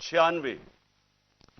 96,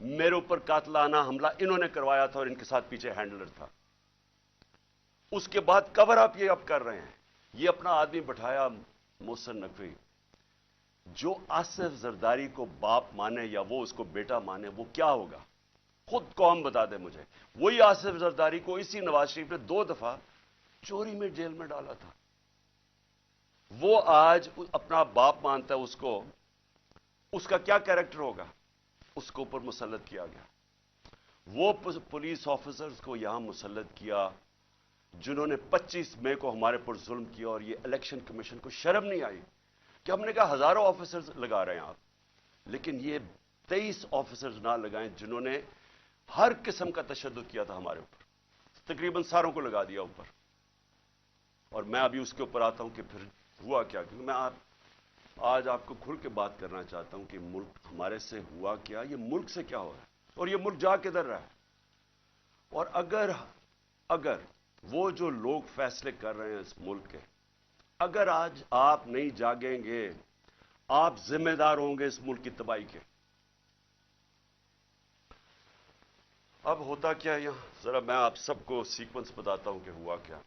میرے اوپر قاتلانہ حملہ انہوں نے کروایا تھا اور ان کے ساتھ پیچھے ہینڈلر تھا. اس کے بعد کور اپ یہ اب کر رہے ہیں. یہ اپنا آدمی بٹھایا محسن نقوی, جو آصف زرداری کو باپ مانے یا وہ اس کو بیٹا مانے, وہ کیا ہوگا خود قوم بتا دے مجھے. وہی آصف زرداری کو اسی نواز شریف نے 2 دفعہ چوری میں جیل میں ڈالا تھا. وہ آج اپنا باپ مانتا ہے اس کو. اس کا کیا کیریکٹر ہوگا؟ اس کو اوپر مسلط کیا گیا. وہ پولیس آفیسرز کو یہاں مسلط کیا جنہوں نے 25 مئی کو ہمارے پر ظلم کیا, اور یہ الیکشن کمیشن کو شرم نہیں آئی کہ ہم نے کہا ہزاروں آفیسرز لگا رہے ہیں آپ, لیکن یہ 23 آفیسرز نہ لگائیں جنہوں نے ہر قسم کا تشدد کیا تھا ہمارے اوپر, تقریباً ساروں کو لگا دیا اوپر. اور میں ابھی اس کے اوپر آتا ہوں کہ پھر ہوا کیا, کیونکہ میں آج آپ کو کھل کے بات کرنا چاہتا ہوں کہ ملک ہمارے سے ہوا کیا, یہ ملک سے کیا ہو رہا ہے, اور یہ ملک جا کدھر رہا ہے. اور اگر وہ جو لوگ فیصلے کر رہے ہیں اس ملک کے, اگر آج آپ نہیں جاگیں گے, آپ ذمہ دار ہوں گے اس ملک کی تباہی کے. اب ہوتا کیا یہاں, ذرا میں آپ سب کو سیکوینس بتاتا ہوں کہ ہوا کیا.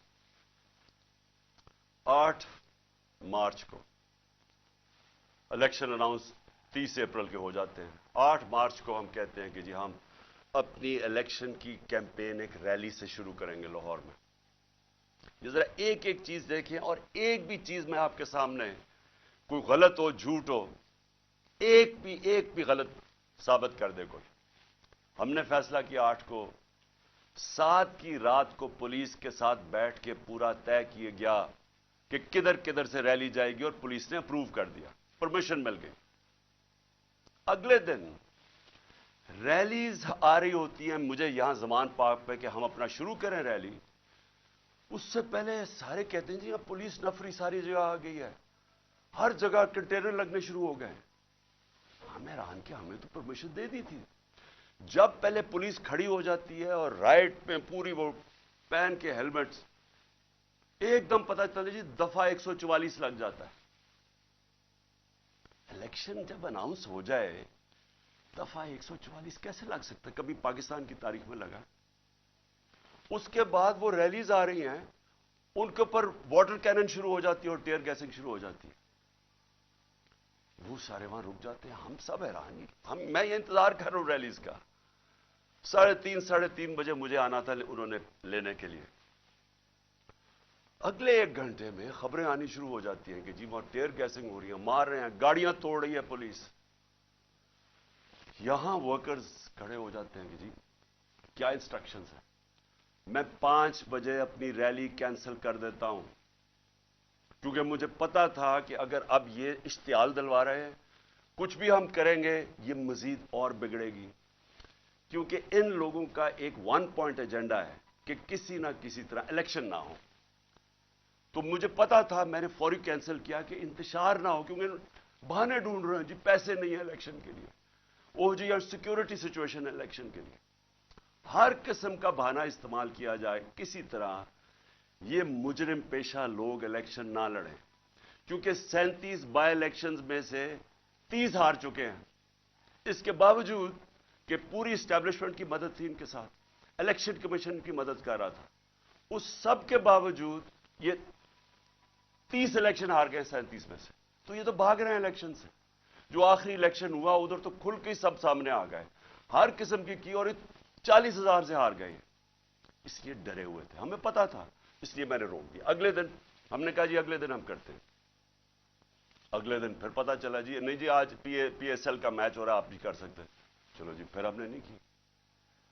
8 مارچ کو الیکشن اناؤنس 30 اپریل کے ہو جاتے ہیں. 8 مارچ کو ہم کہتے ہیں کہ جی ہم اپنی الیکشن کی کیمپین ایک ریلی سے شروع کریں گے لاہور میں. یہ ذرا ایک ایک چیز دیکھیں, اور ایک بھی چیز میں آپ کے سامنے کوئی غلط ہو, جھوٹ ہو, ایک بھی غلط ثابت کر دے کوئی. ہم نے فیصلہ کیا 8 کو, 7 کی رات کو پولیس کے ساتھ بیٹھ کے پورا طے کیا گیا کہ کدھر کدھر سے ریلی جائے گی, اور پولیس نے اپروو کر دیا, پرمیشن مل گئی. اگلے دن ریلیز آ رہی ہوتی ہیں مجھے یہاں زمان پارک پہ کہ ہم اپنا شروع کریں ریلی. اس سے پہلے سارے کہتے ہیں جی اب پولیس نفری ساری جگہ آ گئی ہے, ہر جگہ کنٹینر لگنے شروع ہو گئے. ہمیں حیران کہ ہمیں تو پرمیشن دے دی تھی. جب پہلے پولیس کھڑی ہو جاتی ہے اور رائٹ پہ پوری وہ پہن کے ہیلمٹس, ایک دم پتہ چلے جی دفعہ 144 لگ جاتا ہے. الیکشن جب اناؤنس ہو جائے دفعہ 144 کیسے لگ سکتا ہے؟ کبھی پاکستان کی تاریخ میں لگا؟ اس کے بعد وہ ریلیز آ رہی ہیں, ان کے اوپر واٹر کینن شروع ہو جاتی ہے اور ٹیئر گیسنگ شروع ہو جاتی ہے. وہ سارے وہاں رک جاتے ہیں. ہم سب حیران, میں یہ انتظار کر رہا ہوں ریلیز کا. 3:30 ساڑھے 3 بجے مجھے آنا تھا انہوں نے لینے کے لیے. اگلے 1 گھنٹے میں خبریں آنی شروع ہو جاتی ہیں کہ جی وہاں ٹیئر گیسنگ ہو رہی ہے, مار رہے ہیں, گاڑیاں توڑ رہی ہے پولیس. یہاں ورکرز کھڑے ہو جاتے ہیں کہ جی کیا انسٹرکشنز ہیں. میں 5 بجے اپنی ریلی کینسل کر دیتا ہوں, کیونکہ مجھے پتا تھا کہ اگر اب یہ اشتعال دلوا رہے ہیں, کچھ بھی ہم کریں گے یہ مزید اور بگڑے گی. کیونکہ ان لوگوں کا ایک 1 پوائنٹ ایجنڈا ہے کہ کسی نہ کسی طرح الیکشن نہ ہو. تو مجھے پتا تھا, میں نے فوری کینسل کیا کہ انتشار نہ ہو, کیونکہ بہانے ڈھونڈ رہے ہیں جی پیسے نہیں ہیں الیکشن کے لیے, او جی یا سیکورٹی سچویشن ہے الیکشن کے لیے. ہر قسم کا بہانہ استعمال کیا جائے, کسی طرح یہ مجرم پیشہ لوگ الیکشن نہ لڑیں. کیونکہ 37 بائی الیکشنز میں سے 30 ہار چکے ہیں. اس کے باوجود کہ پوری اسٹیبلشمنٹ کی مدد تھی ان کے ساتھ, الیکشن کمیشن کی مدد کر رہا تھا, اس سب کے باوجود یہ 30 الیکشن ہار گئے 37 میں سے. تو یہ تو بھاگ رہے ہیں الیکشن سے. جو آخری الیکشن ہوا ادھر تو کھل کے سب سامنے آ گئے, ہر قسم کی اور 40,000 سے ہار گئے. اس لیے ڈرے ہوئے تھے, ہمیں پتا تھا, اس لیے میں نے روک دیا. اگلے دن ہم نے کہا جی اگلے دن ہم کرتے ہیں. اگلے دن پھر پتا چلا جی نہیں جی آج پی ایس ایل کا میچ ہو رہا ہے, آپ بھی کر سکتے. چلو جی پھر ہم نے نہیں کی.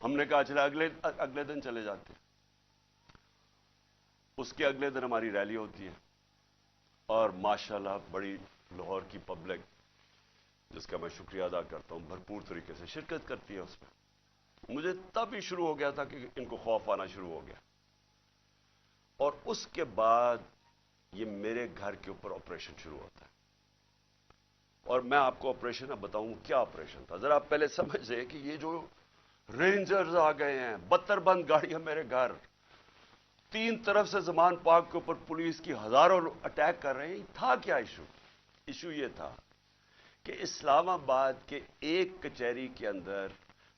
ہم نے کہا چلا اگلے دن چلے جاتے. اس کے اگلے دن ہماری ریلی ہوتی ہے, اور ماشاءاللہ بڑی لاہور کی پبلک, جس کا میں شکریہ ادا کرتا ہوں, بھرپور طریقے سے شرکت کرتی ہے اس میں. مجھے تب ہی شروع ہو گیا تھا کہ ان کو خوف آنا شروع ہو گیا. اور اس کے بعد یہ میرے گھر کے اوپر آپریشن شروع ہوتا ہے. اور میں آپ کو آپریشن اب بتاؤں کیا آپریشن تھا. ذرا آپ پہلے سمجھیں کہ یہ جو رینجرز آ گئے ہیں, 72 بند گاڑیاں میرے گھر, 3 طرف سے زمان پاک کے اوپر پولیس کی ہزاروں اٹیک کر رہے ہیں. تھا کیا ایشو یہ تھا کہ اسلام آباد کے ایک کچہری کے اندر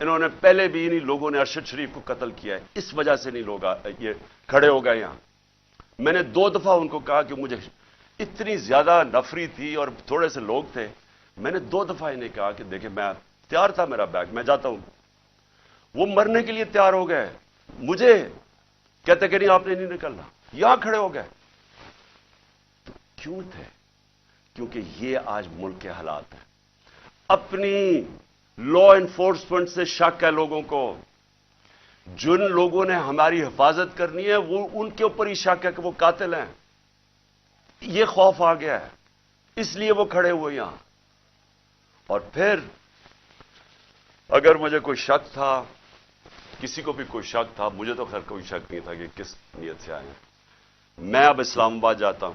انہوں نے پہلے بھی انہی لوگوں نے ارشد شریف کو قتل کیا ہے، اس وجہ سے نہیں لوگ یہ کھڑے ہو گئے یہاں۔ میں نے 2 دفعہ ان کو کہا کہ مجھے اتنی زیادہ نفری تھی اور تھوڑے سے لوگ تھے، میں نے 2 دفعہ انہیں کہا کہ دیکھیں میں تیار تھا، میرا بیگ میں جاتا ہوں، وہ مرنے کے لیے تیار ہو گئے، مجھے کہتے کہ نہیں آپ نے نہیں نکلنا، یہاں کھڑے ہو گئے۔ تو کیوں تھے؟ کیونکہ یہ آج ملک کے حالات ہیں۔ اپنی لا انفورسمنٹ سے شک ہے لوگوں کو، جن لوگوں نے ہماری حفاظت کرنی ہے وہ ان کے اوپر ہی شک ہے کہ وہ قاتل ہیں، یہ خوف آ گیا ہے، اس لیے وہ کھڑے ہوئے یہاں۔ اور پھر اگر مجھے کوئی شک تھا، کسی کو بھی کوئی شک تھا، مجھے تو خیر کوئی شک نہیں تھا کہ کس نیت سے آئے ہیں۔ میں اب اسلام آباد جاتا ہوں،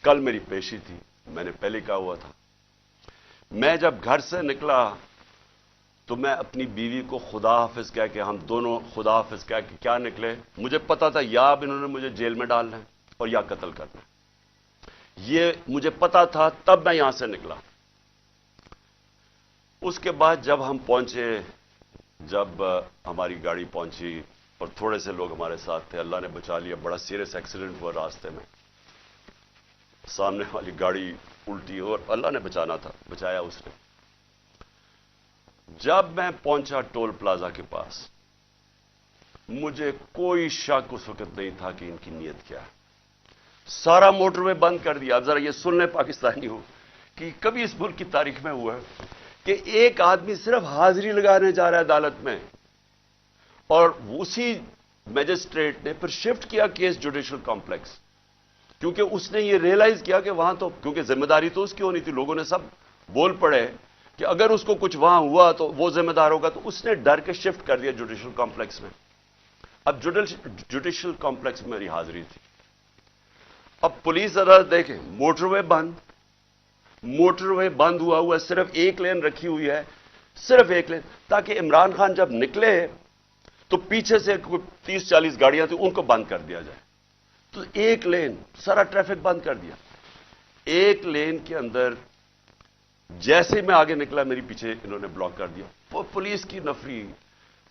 کل میری پیشی تھی، میں نے پہلے کہا ہوا تھا، میں جب گھر سے نکلا تو میں اپنی بیوی کو خدا حافظ کہہ کے، ہم دونوں خدا حافظ کہہ کے کیا نکلے، مجھے پتا تھا یا اب انہوں نے مجھے جیل میں ڈالنا ہے اور یا قتل کرنا ہے، یہ مجھے پتا تھا، تب میں یہاں سے نکلا۔ اس کے بعد جب ہم پہنچے، جب ہماری گاڑی پہنچی اور تھوڑے سے لوگ ہمارے ساتھ تھے، اللہ نے بچا لیا، بڑا سیریس ایکسیڈنٹ ہوا راستے میں، سامنے والی گاڑی الٹی اور اللہ نے بچانا تھا، بچایا اس نے۔ جب میں پہنچا ٹول پلازا کے پاس، مجھے کوئی شک اس وقت نہیں تھا کہ ان کی نیت کیا ہے۔ سارا موٹر وے بند کر دیا۔ اب ذرا یہ سن لیں پاکستانی ہو کہ کبھی اس ملک کی تاریخ میں ہوا ہے کہ ایک آدمی صرف حاضری لگانے جا رہا ہے عدالت میں، اور اسی میجسٹریٹ نے پھر شفٹ کیا کیس جوڈیشل کمپلیکس، کیونکہ اس نے یہ ریئلائز کیا کہ وہاں تو کیونکہ ذمہ داری تو اس کی ہونی تھی، لوگوں نے سب بول پڑے کہ اگر اس کو کچھ وہاں ہوا تو وہ ذمہ دار ہوگا، تو اس نے ڈر کے شفٹ کر دیا جوڈیشل کمپلیکس میں۔ اب جوڈیشل کمپلیکس میں میری حاضری تھی۔ اب پولیس عدالت دیکھیں، موٹر وے بند ہوا ہے، صرف ایک لین رکھی ہوئی ہے، صرف ایک لین، تاکہ عمران خان جب نکلے تو پیچھے سے 30-40 گاڑیاں تھیں ان کو بند کر دیا جائے۔ تو ایک لین، سارا ٹریفک بند کر دیا۔ ایک لین کے اندر جیسے میں آگے نکلا میری پیچھے انہوں نے بلاک کر دیا، پولیس کی نفری،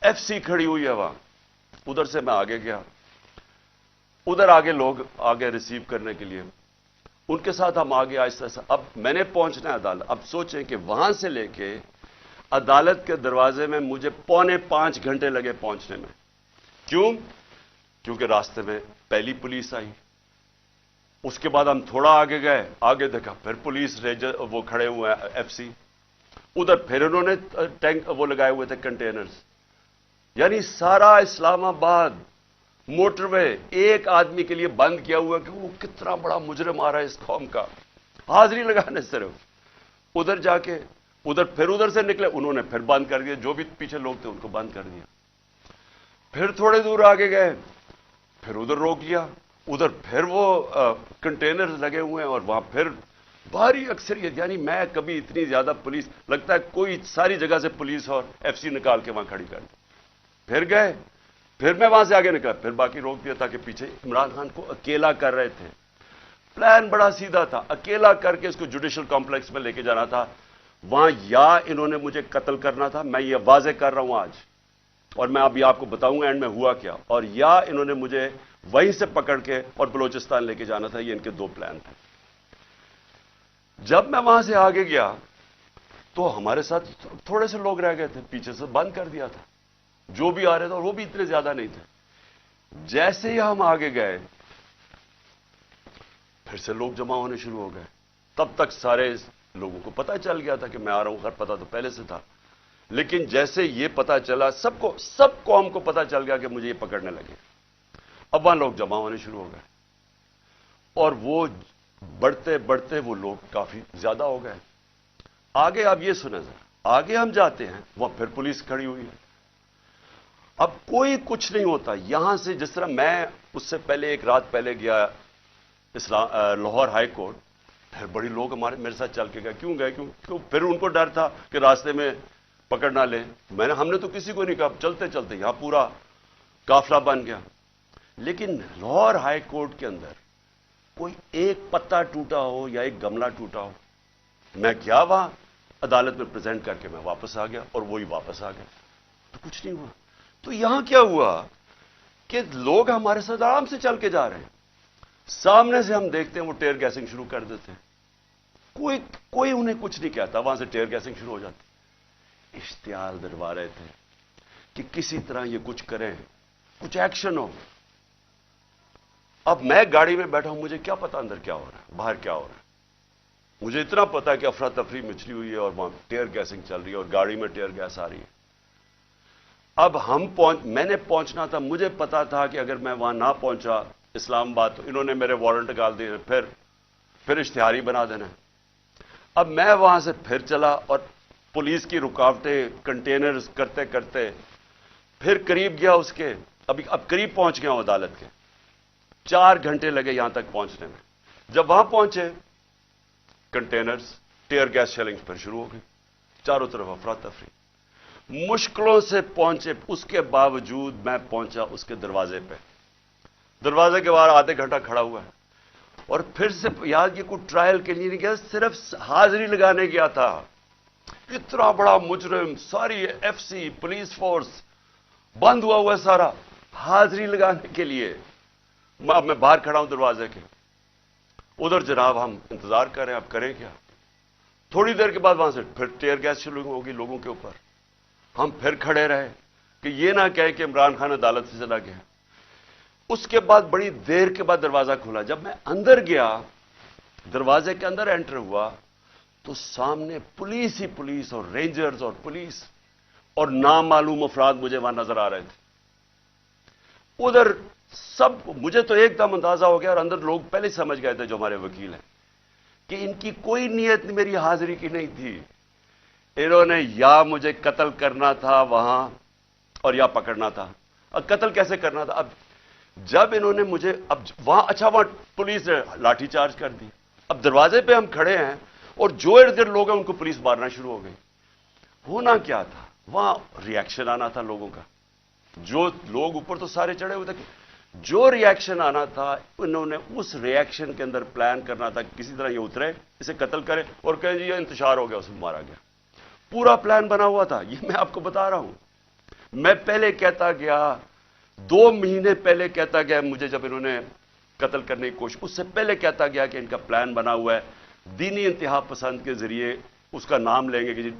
ایف سی کھڑی ہوئی ہے وہاں، ادھر سے میں آگے گیا، ادھر آگے لوگ آگے ریسیو کرنے کے لیے، ان کے ساتھ ہم آگے آہستہ آہستہ۔ اب میں نے پہنچنا ہے عدالت، اب سوچیں کہ وہاں سے لے کے عدالت کے دروازے میں مجھے 4.25 گھنٹے لگے پہنچنے میں۔ کیوں؟ کیونکہ راستے میں پہلی پولیس آئی، اس کے بعد ہم تھوڑا آگے گئے، آگے دیکھا پھر پولیس ریجر وہ کھڑے ہوئے ہیں ایف سی، ادھر پھر انہوں نے ٹینک وہ لگائے ہوئے تھے کنٹینرز، یعنی سارا اسلام آباد موٹر وے ایک آدمی کے لیے بند کیا ہوا کہ وہ کتنا بڑا مجرم آ رہا ہے اس قوم کا، حاضری لگانے صرف۔ ادھر جا کے پھر ادھر سے نکلے، انہوں نے پھر بند کر دیا، جو بھی پیچھے لوگ تھے ان کو بند کر دیا۔ پھر تھوڑے دور آگے گئے، پھر ادھر روک لیا، ادھر پھر وہ کنٹینر لگے ہوئے ہیں اور وہاں پھر بھاری اکثریت، یعنی میں کبھی اتنی زیادہ پولیس، لگتا ہے کوئی ساری جگہ سے پولیس اور ایف سی نکال کے وہاں کھڑی کر دی۔ پھر گئے، پھر میں وہاں سے آگے نکلا، پھر باقی روک دیا، تاکہ پیچھے عمران خان کو اکیلا کر رہے تھے۔ پلان بڑا سیدھا تھا، اکیلا کر کے اس کو جوڈیشل کمپلیکس میں لے کے جانا تھا، وہاں یا انہوں نے مجھے قتل کرنا تھا، میں یہ واضح کر رہا ہوں آج، اور میں ابھی آپ کو بتاؤں گا اینڈ میں ہوا کیا، اور یا انہوں نے مجھے وہیں سے پکڑ کے اور بلوچستان لے کے جانا تھا، یہ ان کے 2 پلان تھے۔ جب میں وہاں سے آگے گیا تو ہمارے ساتھ تھوڑے سے لوگ رہ گئے تھے، پیچھے سے بند کر دیا تھا، جو بھی آ رہے تھے، اور وہ بھی اتنے زیادہ نہیں تھے۔ جیسے ہی ہم آگے گئے پھر سے لوگ جمع ہونے شروع ہو گئے، تب تک سارے لوگوں کو پتہ چل گیا تھا کہ میں آ رہا ہوں، خیر پتہ تو پہلے سے تھا، لیکن جیسے یہ پتہ چلا، سب قوم کو پتہ چل گیا کہ مجھے یہ پکڑنے لگے، اب وہاں لوگ جمع ہونے شروع ہو گئے، اور وہ بڑھتے بڑھتے وہ لوگ کافی زیادہ ہو گئے۔ آگے آپ یہ سنیں ذرا، آگے ہم جاتے ہیں، وہاں پھر پولیس کھڑی ہوئی ہے، اب کوئی کچھ نہیں ہوتا یہاں سے۔ جس طرح میں اس سے پہلے ایک رات پہلے گیا لاہور ہائی کورٹ، پھر بڑی لوگ میرے ساتھ چل کے گئے، کیوں گئے؟ کیوں پھر ان کو ڈر تھا کہ راستے میں پکڑ نہ لیں، ہم نے تو کسی کو نہیں کہا، چلتے چلتے یہاں پورا قافلہ بن گیا۔ لیکن لاہور ہائی کورٹ کے اندر کوئی ایک پتا ٹوٹا ہو یا ایک گملہ ٹوٹا ہو، میں گیا وہاں، عدالت میں پریزنٹ کر کے میں واپس آ گیا اور وہی واپس آ گیا، تو کچھ نہیں ہوا۔ تو یہاں کیا ہوا کہ لوگ ہمارے ساتھ آرام سے چل کے جا رہے ہیں، سامنے سے ہم دیکھتے ہیں وہ ٹیئر گیسنگ شروع کر دیتے ہیں، کوئی انہیں کچھ نہیں کہتا، وہاں سے ٹیئر گیسنگ شروع ہو جاتی۔ اشتعال دلوا رہے تھے کہ کسی طرح یہ کچھ کریں، کچھ ایکشن ہو۔ اب میں گاڑی میں بیٹھا ہوں، مجھے کیا پتا اندر کیا ہو رہا ہے، باہر کیا ہو رہا ہے۔ مجھے اتنا پتا ہے کہ افراتفری مچلی ہوئی ہے اور وہاں ٹیئر گیسنگ چل رہی ہے اور گاڑی میں ٹیئر گیس آ رہی ہے۔ اب میں نے پہنچنا تھا، مجھے پتا تھا کہ اگر میں وہاں نہ پہنچا اسلام آباد تو انہوں نے میرے وارنٹ نکال دیے، پھر اشتہاری بنا دینا۔ اب میں وہاں سے پھر چلا اور پولیس کی رکاوٹیں کنٹینرز کرتے کرتے پھر قریب گیا اس کے، اب قریب پہنچ گیا ہوں عدالت کے۔ 4 گھنٹے لگے یہاں تک پہنچنے میں۔ جب وہاں پہنچے کنٹینرز ٹیئر گیس شیلنگ پھر شروع ہو گئی، چاروں طرف افراتفری، مشکلوں سے پہنچے۔ اس کے باوجود میں پہنچا اس کے دروازے پہ، دروازے کے باہر آدھے گھنٹہ کھڑا ہوا ہے، اور پھر سے یاد یہ کوئی ٹرائل کے لیے نہیں گیا، صرف حاضری لگانے گیا تھا۔ اتنا بڑا مجرم، ساری ایف سی پولیس فورس بند ہوا ہے سارا، حاضری لگانے کے لیے۔ اب میں باہر کھڑا ہوں دروازے کے، ادھر جناب ہم انتظار کر رہے ہیں، اب کریں کیا؟ تھوڑی دیر کے بعد وہاں سے پھر ٹیئر گیس شروع ہوگی لوگوں کے اوپر۔ ہم پھر کھڑے رہے کہ یہ نہ کہے کہ عمران خان عدالت سے چلا گیا۔ اس کے بعد بڑی دیر کے بعد دروازہ کھلا، جب میں اندر گیا، دروازے کے اندر انٹر ہوا تو سامنے پولیس ہی پولیس اور رینجرز اور پولیس اور نامعلوم افراد مجھے وہاں نظر آ رہے تھے۔ ادھر سب، مجھے تو ایک دم اندازہ ہو گیا اور اندر لوگ پہلے سمجھ گئے تھے جو ہمارے وکیل ہیں کہ ان کی کوئی نیت میری حاضری کی نہیں تھی، انہوں نے یا مجھے قتل کرنا تھا وہاں اور یا پکڑنا تھا۔ اب قتل کیسے کرنا تھا؟ اب جب انہوں نے مجھے وہاں وہاں پولیس نے لاٹھی چارج کر دی، اب دروازے پہ ہم کھڑے ہیں اور جو ارد گرد لوگ ہیں ان کو پولیس مارنا شروع ہو گئی۔ ہونا کیا تھا وہاں؟ ری ایکشن آنا تھا لوگوں کا، جو لوگ اوپر تو سارے چڑھے ہوئے تھے، جو ری ایکشن آنا تھا انہوں نے اس ری ایکشن کے اندر پلان کرنا تھا کسی طرح یہ اترے، اسے قتل کرے اور کہے جی یہ انتشار ہو گیا، اس میں مارا گیا۔ پورا پلان بنا ہوا تھا، یہ میں آپ کو بتا رہا ہوں۔ میں پہلے کہتا گیا، 2 مہینے پہلے کہتا گیا مجھے، جب انہوں نے قتل کرنے کی کوشش، اس سے پہلے کہتا گیا کہ ان کا پلان بنا ہوا ہے، دینی انتہا پسند کے ذریعے اس کا نام لیں گے کہ جی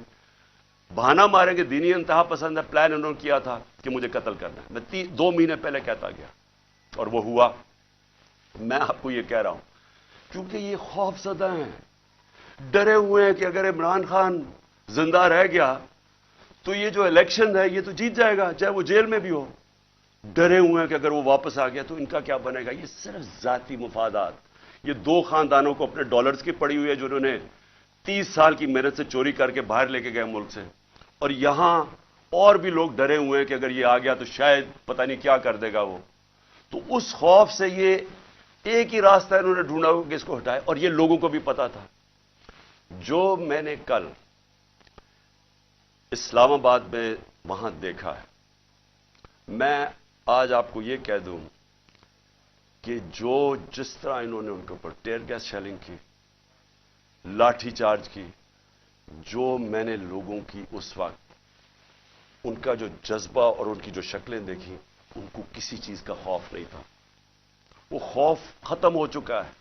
بہانہ ماریں گے، دینی انتہا پسند ہے، پلان انہوں نے کیا تھا کہ مجھے قتل کرنا ہے۔ میں 2 مہینے پہلے کہتا گیا اور وہ ہوا۔ میں آپ کو یہ کہہ رہا ہوں کیونکہ یہ خوف زدہ ہیں، ڈرے ہوئے ہیں کہ اگر عمران خان زندہ رہ گیا تو یہ جو الیکشن ہے یہ تو جیت جائے گا، چاہے وہ جیل میں بھی ہو۔ ڈرے ہوئے ہیں کہ اگر وہ واپس آ گیا تو ان کا کیا بنے گا۔ یہ صرف ذاتی مفادات، یہ 2 خاندانوں کو اپنے ڈالرز کی پڑی ہوئی ہے جو انہوں نے 30 سال کی محنت سے چوری کر کے باہر لے کے گئے ملک سے، اور یہاں اور بھی لوگ ڈرے ہوئے ہیں کہ اگر یہ آ گیا تو شاید پتہ نہیں کیا کر دے گا وہ۔ تو اس خوف سے یہ ایک ہی راستہ انہوں نے ڈھونڈا کہ اس کو ہٹائے، اور یہ لوگوں کو بھی پتا تھا۔ جو میں نے کل اسلام آباد میں وہاں دیکھا ہے، میں آج آپ کو یہ کہہ دوں کہ جس طرح انہوں نے ان کے اوپر ٹیئر گیس شیلنگ کی، لاٹھی چارج کی، جو میں نے لوگوں کی اس وقت ان کا جو جذبہ اور ان کی جو شکلیں دیکھی، ان کو کسی چیز کا خوف نہیں تھا، وہ خوف ختم ہو چکا ہے۔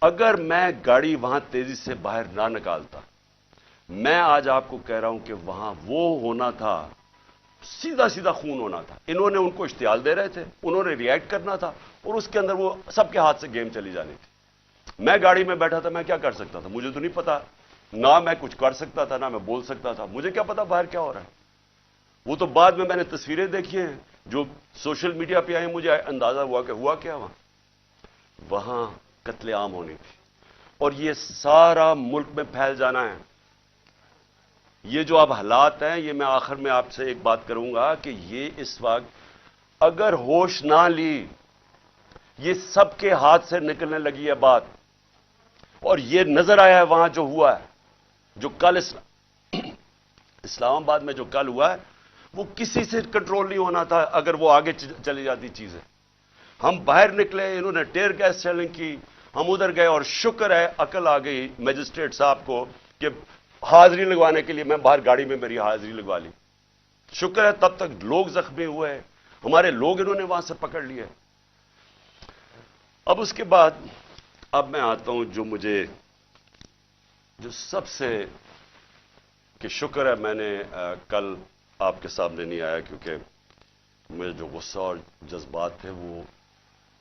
اگر میں گاڑی وہاں تیزی سے باہر نہ نکالتا، میں آج آپ کو کہہ رہا ہوں کہ وہاں وہ ہونا تھا، سیدھا سیدھا خون ہونا تھا۔ انہوں نے ان کو اشتعال دے رہے تھے، انہوں نے ریئیکٹ کرنا تھا، اور اس کے اندر وہ سب کے ہاتھ سے گیم چلی جانی تھی۔ میں گاڑی میں بیٹھا تھا، میں کیا کر سکتا تھا؟ مجھے تو نہیں پتا، نہ میں کچھ کر سکتا تھا، نہ میں بول سکتا تھا، مجھے کیا پتا باہر کیا ہو رہا ہے۔ وہ تو بعد میں نے تصویریں دیکھی ہیں جو سوشل میڈیا پہ آئی، مجھے اندازہ ہوا کہ ہوا کیا وہاں قتل عام ہونی تھی، اور یہ سارا ملک میں پھیل جانا ہے۔ یہ جو اب حالات ہیں، یہ میں آخر میں آپ سے ایک بات کروں گا کہ یہ اس وقت اگر ہوش نہ لی، یہ سب کے ہاتھ سے نکلنے لگی ہے بات، اور یہ نظر آیا ہے وہاں جو ہوا ہے، جو کل اسلام آباد میں جو کل ہوا ہے، وہ کسی سے کنٹرول نہیں ہونا تھا اگر وہ آگے چلی جاتی چیزیں۔ ہم باہر نکلے، انہوں نے ٹیئر گیس شیلنگ کی، ہم ادھر گئے، اور شکر ہے عقل آ گئی میجسٹریٹ صاحب کو کہ حاضری لگوانے کے لیے میں باہر گاڑی میں میری حاضری لگوا لی. شکر ہے تب تک لوگ زخمی ہوئے ہیں, ہمارے لوگ انہوں نے وہاں سے پکڑ لیے. اب اس کے بعد اب میں آتا ہوں جو سب سے کہ شکر ہے میں نے کل آپ کے سامنے نہیں آیا, کیونکہ میرے جو غصہ اور جذبات تھے وہ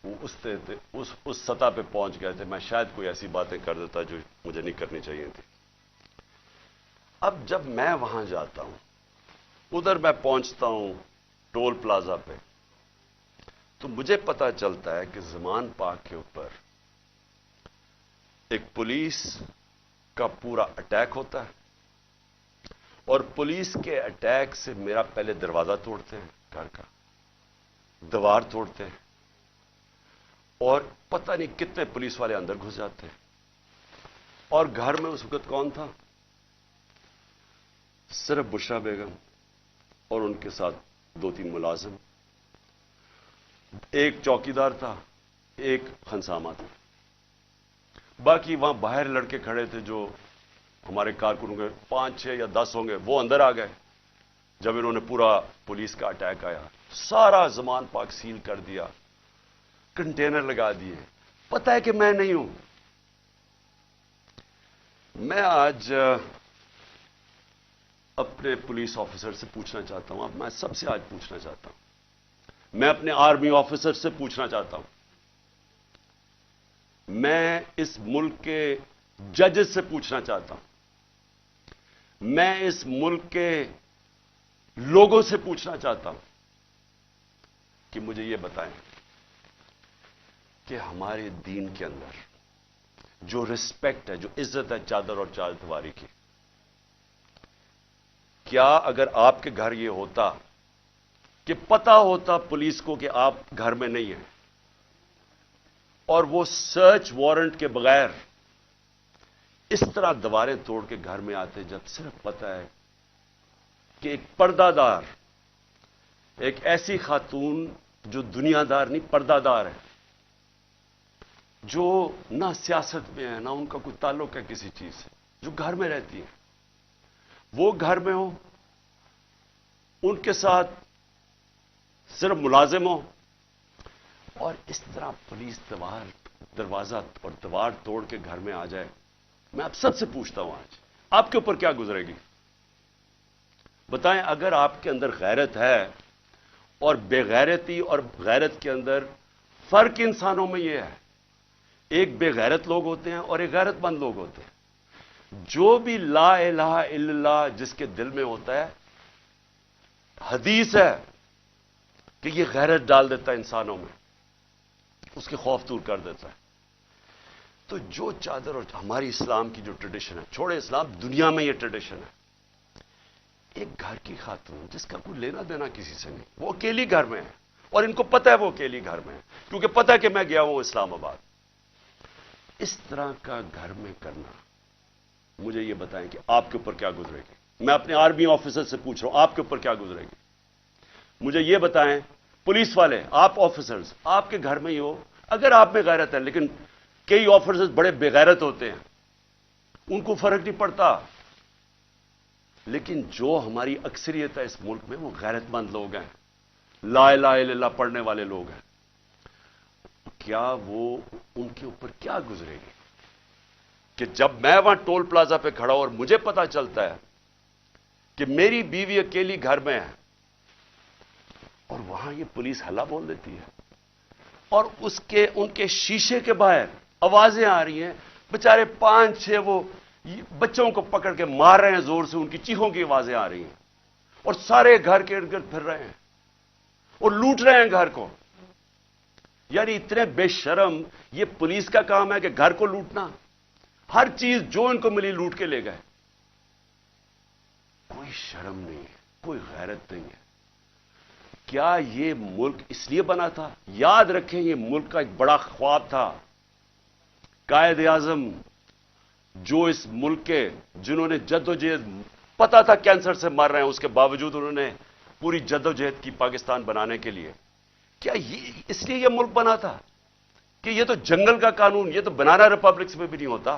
اس سطح پہ پہنچ گئے تھے. میں شاید کوئی ایسی باتیں کر دیتا جو مجھے نہیں کرنی چاہیے تھی. اب جب میں وہاں جاتا ہوں, ادھر میں پہنچتا ہوں ٹول پلازا پہ, تو مجھے پتا چلتا ہے کہ زمان پاک کے اوپر ایک پولیس کا پورا اٹیک ہوتا ہے, اور پولیس کے اٹیک سے میرا پہلے دروازہ توڑتے ہیں, گھر کا دیوار توڑتے ہیں, اور پتہ نہیں کتنے پولیس والے اندر گھس جاتے ہیں. اور گھر میں اس وقت کون تھا؟ صرف بشرا بیگم اور ان کے ساتھ 2-3 ملازم, ایک چوکیدار تھا, ایک خنسامہ تھا. باقی وہاں باہر لڑکے کھڑے تھے جو ہمارے کارکنوں کے 5-6 یا 10 ہوں گے, وہ اندر آ گئے جب انہوں نے پورا پولیس کا اٹیک آیا. سارا زمان پاک سیل کر دیا, کنٹینر لگا دیے. پتہ ہے کہ میں نہیں ہوں. میں آج اپنے پولیس آفیسر سے پوچھنا چاہتا ہوں, اب میں سب سے آج پوچھنا چاہتا ہوں, میں اپنے آرمی آفیسر سے پوچھنا چاہتا ہوں, میں اس ملک کے ججز سے پوچھنا چاہتا ہوں, میں اس ملک کے لوگوں سے پوچھنا چاہتا ہوں کہ مجھے یہ بتائیں کہ ہمارے دین کے اندر جو رسپیکٹ ہے, جو عزت ہے چادر اور چارتواری کی, کیا اگر آپ کے گھر یہ ہوتا کہ پتا ہوتا پولیس کو کہ آپ گھر میں نہیں ہیں, اور وہ سرچ وارنٹ کے بغیر اس طرح دیواریں توڑ کے گھر میں آتے, جب صرف پتا ہے کہ ایک پردہ دار, ایک ایسی خاتون جو دنیا دار نہیں پردہ دار ہے, جو نہ سیاست میں ہے نہ ان کا کوئی تعلق ہے کسی چیز سے, جو گھر میں رہتی ہے, وہ گھر میں ہو, ان کے ساتھ صرف ملازم ہو, اور اس طرح پولیس دروازہ اور دیوار توڑ کے گھر میں آ جائے. میں آپ سب سے پوچھتا ہوں آج آپ کے اوپر کیا گزرے گی؟ بتائیں. اگر آپ کے اندر غیرت ہے, اور بے غیرتی اور غیرت کے اندر فرق انسانوں میں یہ ہے, ایک بے غیرت لوگ ہوتے ہیں اور ایک غیرت مند لوگ ہوتے ہیں. جو بھی لا الہ الا اللہ جس کے دل میں ہوتا ہے, حدیث ہے کہ یہ غیرت ڈال دیتا ہے انسانوں میں, اس کے خوف دور کر دیتا ہے. تو جو چادر اور ہماری اسلام کی جو ٹریڈیشن ہے, چھوڑے اسلام, دنیا میں یہ ٹریڈیشن ہے, ایک گھر کی خاتون جس کا کوئی لینا دینا کسی سے نہیں, وہ اکیلی گھر میں ہے, اور ان کو پتا ہے وہ اکیلی گھر میں ہے, کیونکہ پتا ہے کہ میں گیا ہوں اسلام آباد. اس طرح کا گھر میں کرنا, مجھے یہ بتائیں کہ آپ کے اوپر کیا گزرے گی؟ میں اپنے آرمی آفیسر سے پوچھ رہا ہوں, آپ کے اوپر کیا گزرے گی؟ مجھے یہ بتائیں. پولیس والے, آپ آفیسرز, آپ کے گھر میں ہی ہو, اگر آپ میں غیرت ہے, لیکن کئی آفیسرز بڑے بے غیرت ہوتے ہیں, ان کو فرق نہیں پڑتا. لیکن جو ہماری اکثریت ہے اس ملک میں, وہ غیرت مند لوگ ہیں, لا الہ الا اللہ پڑھنے والے لوگ ہیں. کیا وہ ان کے اوپر کیا گزرے گی کہ جب میں وہاں ٹول پلازا پہ کھڑا ہوں اور مجھے پتا چلتا ہے کہ میری بیوی اکیلی گھر میں ہے, اور وہاں یہ پولیس ہلا بول دیتی ہے, اور ان کے شیشے کے باہر آوازیں آ رہی ہیں, بےچارے 5-6 وہ بچوں کو پکڑ کے مار رہے ہیں زور سے, ان کی چیخوں کی آوازیں آ رہی ہیں, اور سارے گھر کے ارد گرد پھر رہے ہیں اور لوٹ رہے ہیں گھر کو. یعنی اتنے بے شرم, یہ پولیس کا کام ہے کہ گھر کو لوٹنا, ہر چیز جو ان کو ملی لوٹ کے لے گئے. کوئی شرم نہیں ہے, کوئی غیرت نہیں ہے. کیا یہ ملک اس لیے بنا تھا؟ یاد رکھیں, یہ ملک کا ایک بڑا خواب تھا. قائد اعظم جو اس ملک کے, جنہوں نے جدوجہد, پتا تھا کینسر سے مر رہے ہیں, اس کے باوجود انہوں نے پوری جدوجہد کی پاکستان بنانے کے لیے. کیا یہ اس لیے یہ ملک بنا تھا کہ یہ تو جنگل کا قانون, یہ تو بنانا ریپبلکس میں بھی نہیں ہوتا.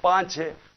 5-6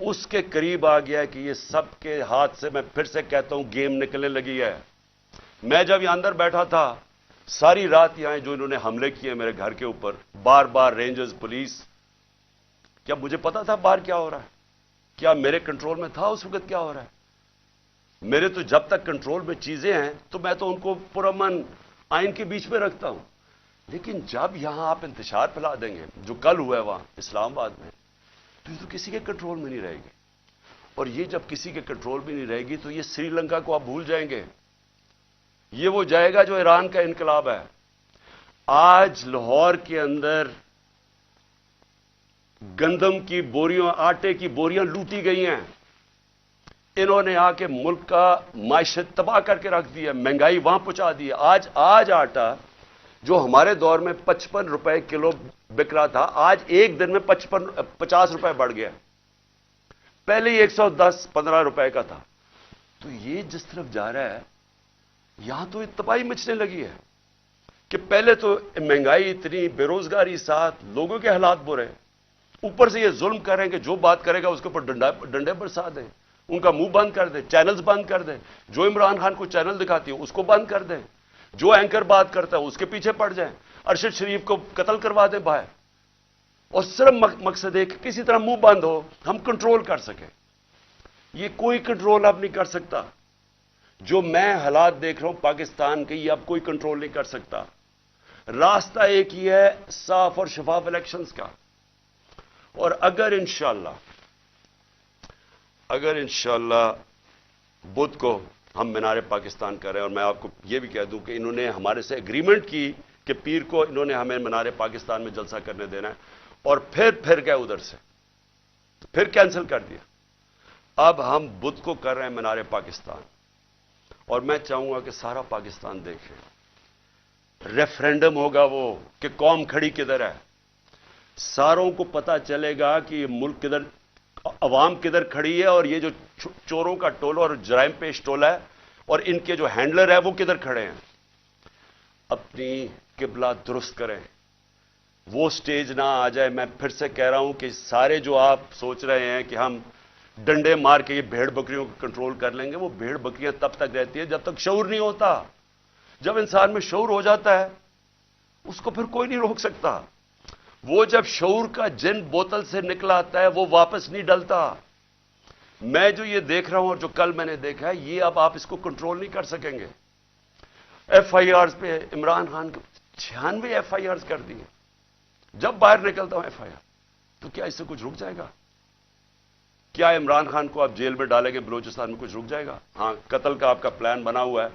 اس کے قریب آ گیا کہ یہ سب کے ہاتھ سے، میں پھر سے کہتا ہوں، گیم نکلنے لگی ہے۔ میں جب یہاں اندر بیٹھا تھا، ساری رات یہاں جو انہوں نے حملے کیے میرے گھر کے اوپر، بار بار رینجرز، پولیس، کیا مجھے پتا تھا باہر کیا ہو رہا ہے؟ کیا میرے کنٹرول میں تھا اس وقت کیا ہو رہا ہے؟ میرے تو جب تک کنٹرول میں چیزیں ہیں تو میں تو ان کو پرامن آئین کے بیچ میں رکھتا ہوں، لیکن جب یہاں آپ انتشار پھیلا دیں گے، جو کل ہوا ہے وہاں اسلام آباد میں، تو یہ تو کسی کے کنٹرول میں نہیں رہے گی، اور یہ جب کسی کے کنٹرول میں نہیں رہے گی تو یہ سری لنکا کو آپ بھول جائیں گے، یہ وہ جائے گا جو ایران کا انقلاب ہے۔ آج لاہور کے اندر گندم کی بوریاں، آٹے کی بوریاں لوٹی گئی ہیں، انہوں نے آ کے ملک کا معیشت تباہ کر کے رکھ دی ہے، مہنگائی وہاں پہنچا دی ہے۔ آج آٹا جو ہمارے دور میں 55 روپے کلو بک رہا تھا، آج ایک دن میں 50 روپے بڑھ گیا، پہلے ہی 110-15 روپے کا تھا۔ تو یہ جس طرف جا رہا ہے، یہاں تو تباہی مچنے لگی ہے کہ پہلے تو مہنگائی اتنی، بے روزگاری ساتھ، لوگوں کے حالات برے، اوپر سے یہ ظلم کر رہے ہیں کہ جو بات کرے گا اس کے اوپر ڈنڈے برسا دیں، ان کا منہ بند کر دیں، چینلز بند کر دیں، جو عمران خان کو چینل دکھاتی ہے اس کو بند کر دیں، جو اینکر بات کرتا ہے اس کے پیچھے پڑ جائیں، ارشد شریف کو قتل کروا دیں باہر، اور صرف مقصد ہے کہ کسی طرح منہ بند ہو، ہم کنٹرول کر سکیں۔ یہ کوئی کنٹرول اب نہیں کر سکتا۔ جو میں حالات دیکھ رہا ہوں پاکستان کے، یہ اب کوئی کنٹرول نہیں کر سکتا۔ راستہ ایک ہی ہے، صاف اور شفاف الیکشنز کا، اور اگر انشاءاللہ بدھ کو ہم مینار پاکستان کر رہے ہیں، اور میں آپ کو یہ بھی کہہ دوں کہ انہوں نے ہمارے سے ایگریمنٹ کی کہ پیر کو انہوں نے ہمیں مینار پاکستان میں جلسہ کرنے دینا ہے، اور پھر گئے ادھر سے، پھر کینسل کر دیا۔ اب ہم بدھ کو کر رہے ہیں مینار پاکستان، اور میں چاہوں گا کہ سارا پاکستان دیکھے، ریفرینڈم ہوگا وہ کہ قوم کھڑی کدھر ہے، ساروں کو پتا چلے گا کہ یہ ملک کدھر، عوام کدھر کھڑی ہے، اور یہ جو چوروں کا ٹولہ اور جرائم پیش ٹولہ ہے اور ان کے جو ہینڈلر ہے وہ کدھر کھڑے ہیں۔ اپنی قبلہ درست کریں، وہ سٹیج نہ آ جائے۔ میں پھر سے کہہ رہا ہوں کہ سارے جو آپ سوچ رہے ہیں کہ ہم ڈنڈے مار کے یہ بھیڑ بکریوں کو کنٹرول کر لیں گے، وہ بھیڑ بکریاں تب تک رہتی ہیں جب تک شعور نہیں ہوتا۔ جب انسان میں شعور ہو جاتا ہے اس کو پھر کوئی نہیں روک سکتا۔ وہ جب شعور کا جن بوتل سے نکلا آتا ہے وہ واپس نہیں ڈلتا۔ میں جو یہ دیکھ رہا ہوں اور جو کل میں نے دیکھا ہے، یہ اب آپ اس کو کنٹرول نہیں کر سکیں گے۔ ایف آئی آرز پہ عمران خان کو 96 ایف آئی آرز کر دیے۔ جب باہر نکلتا ہوں ایف آئی آر، تو کیا اس سے کچھ رک جائے گا؟ کیا عمران خان کو آپ جیل میں ڈالیں گے بلوچستان میں کچھ رک جائے گا؟ ہاں، قتل کا آپ کا پلان بنا ہوا ہے،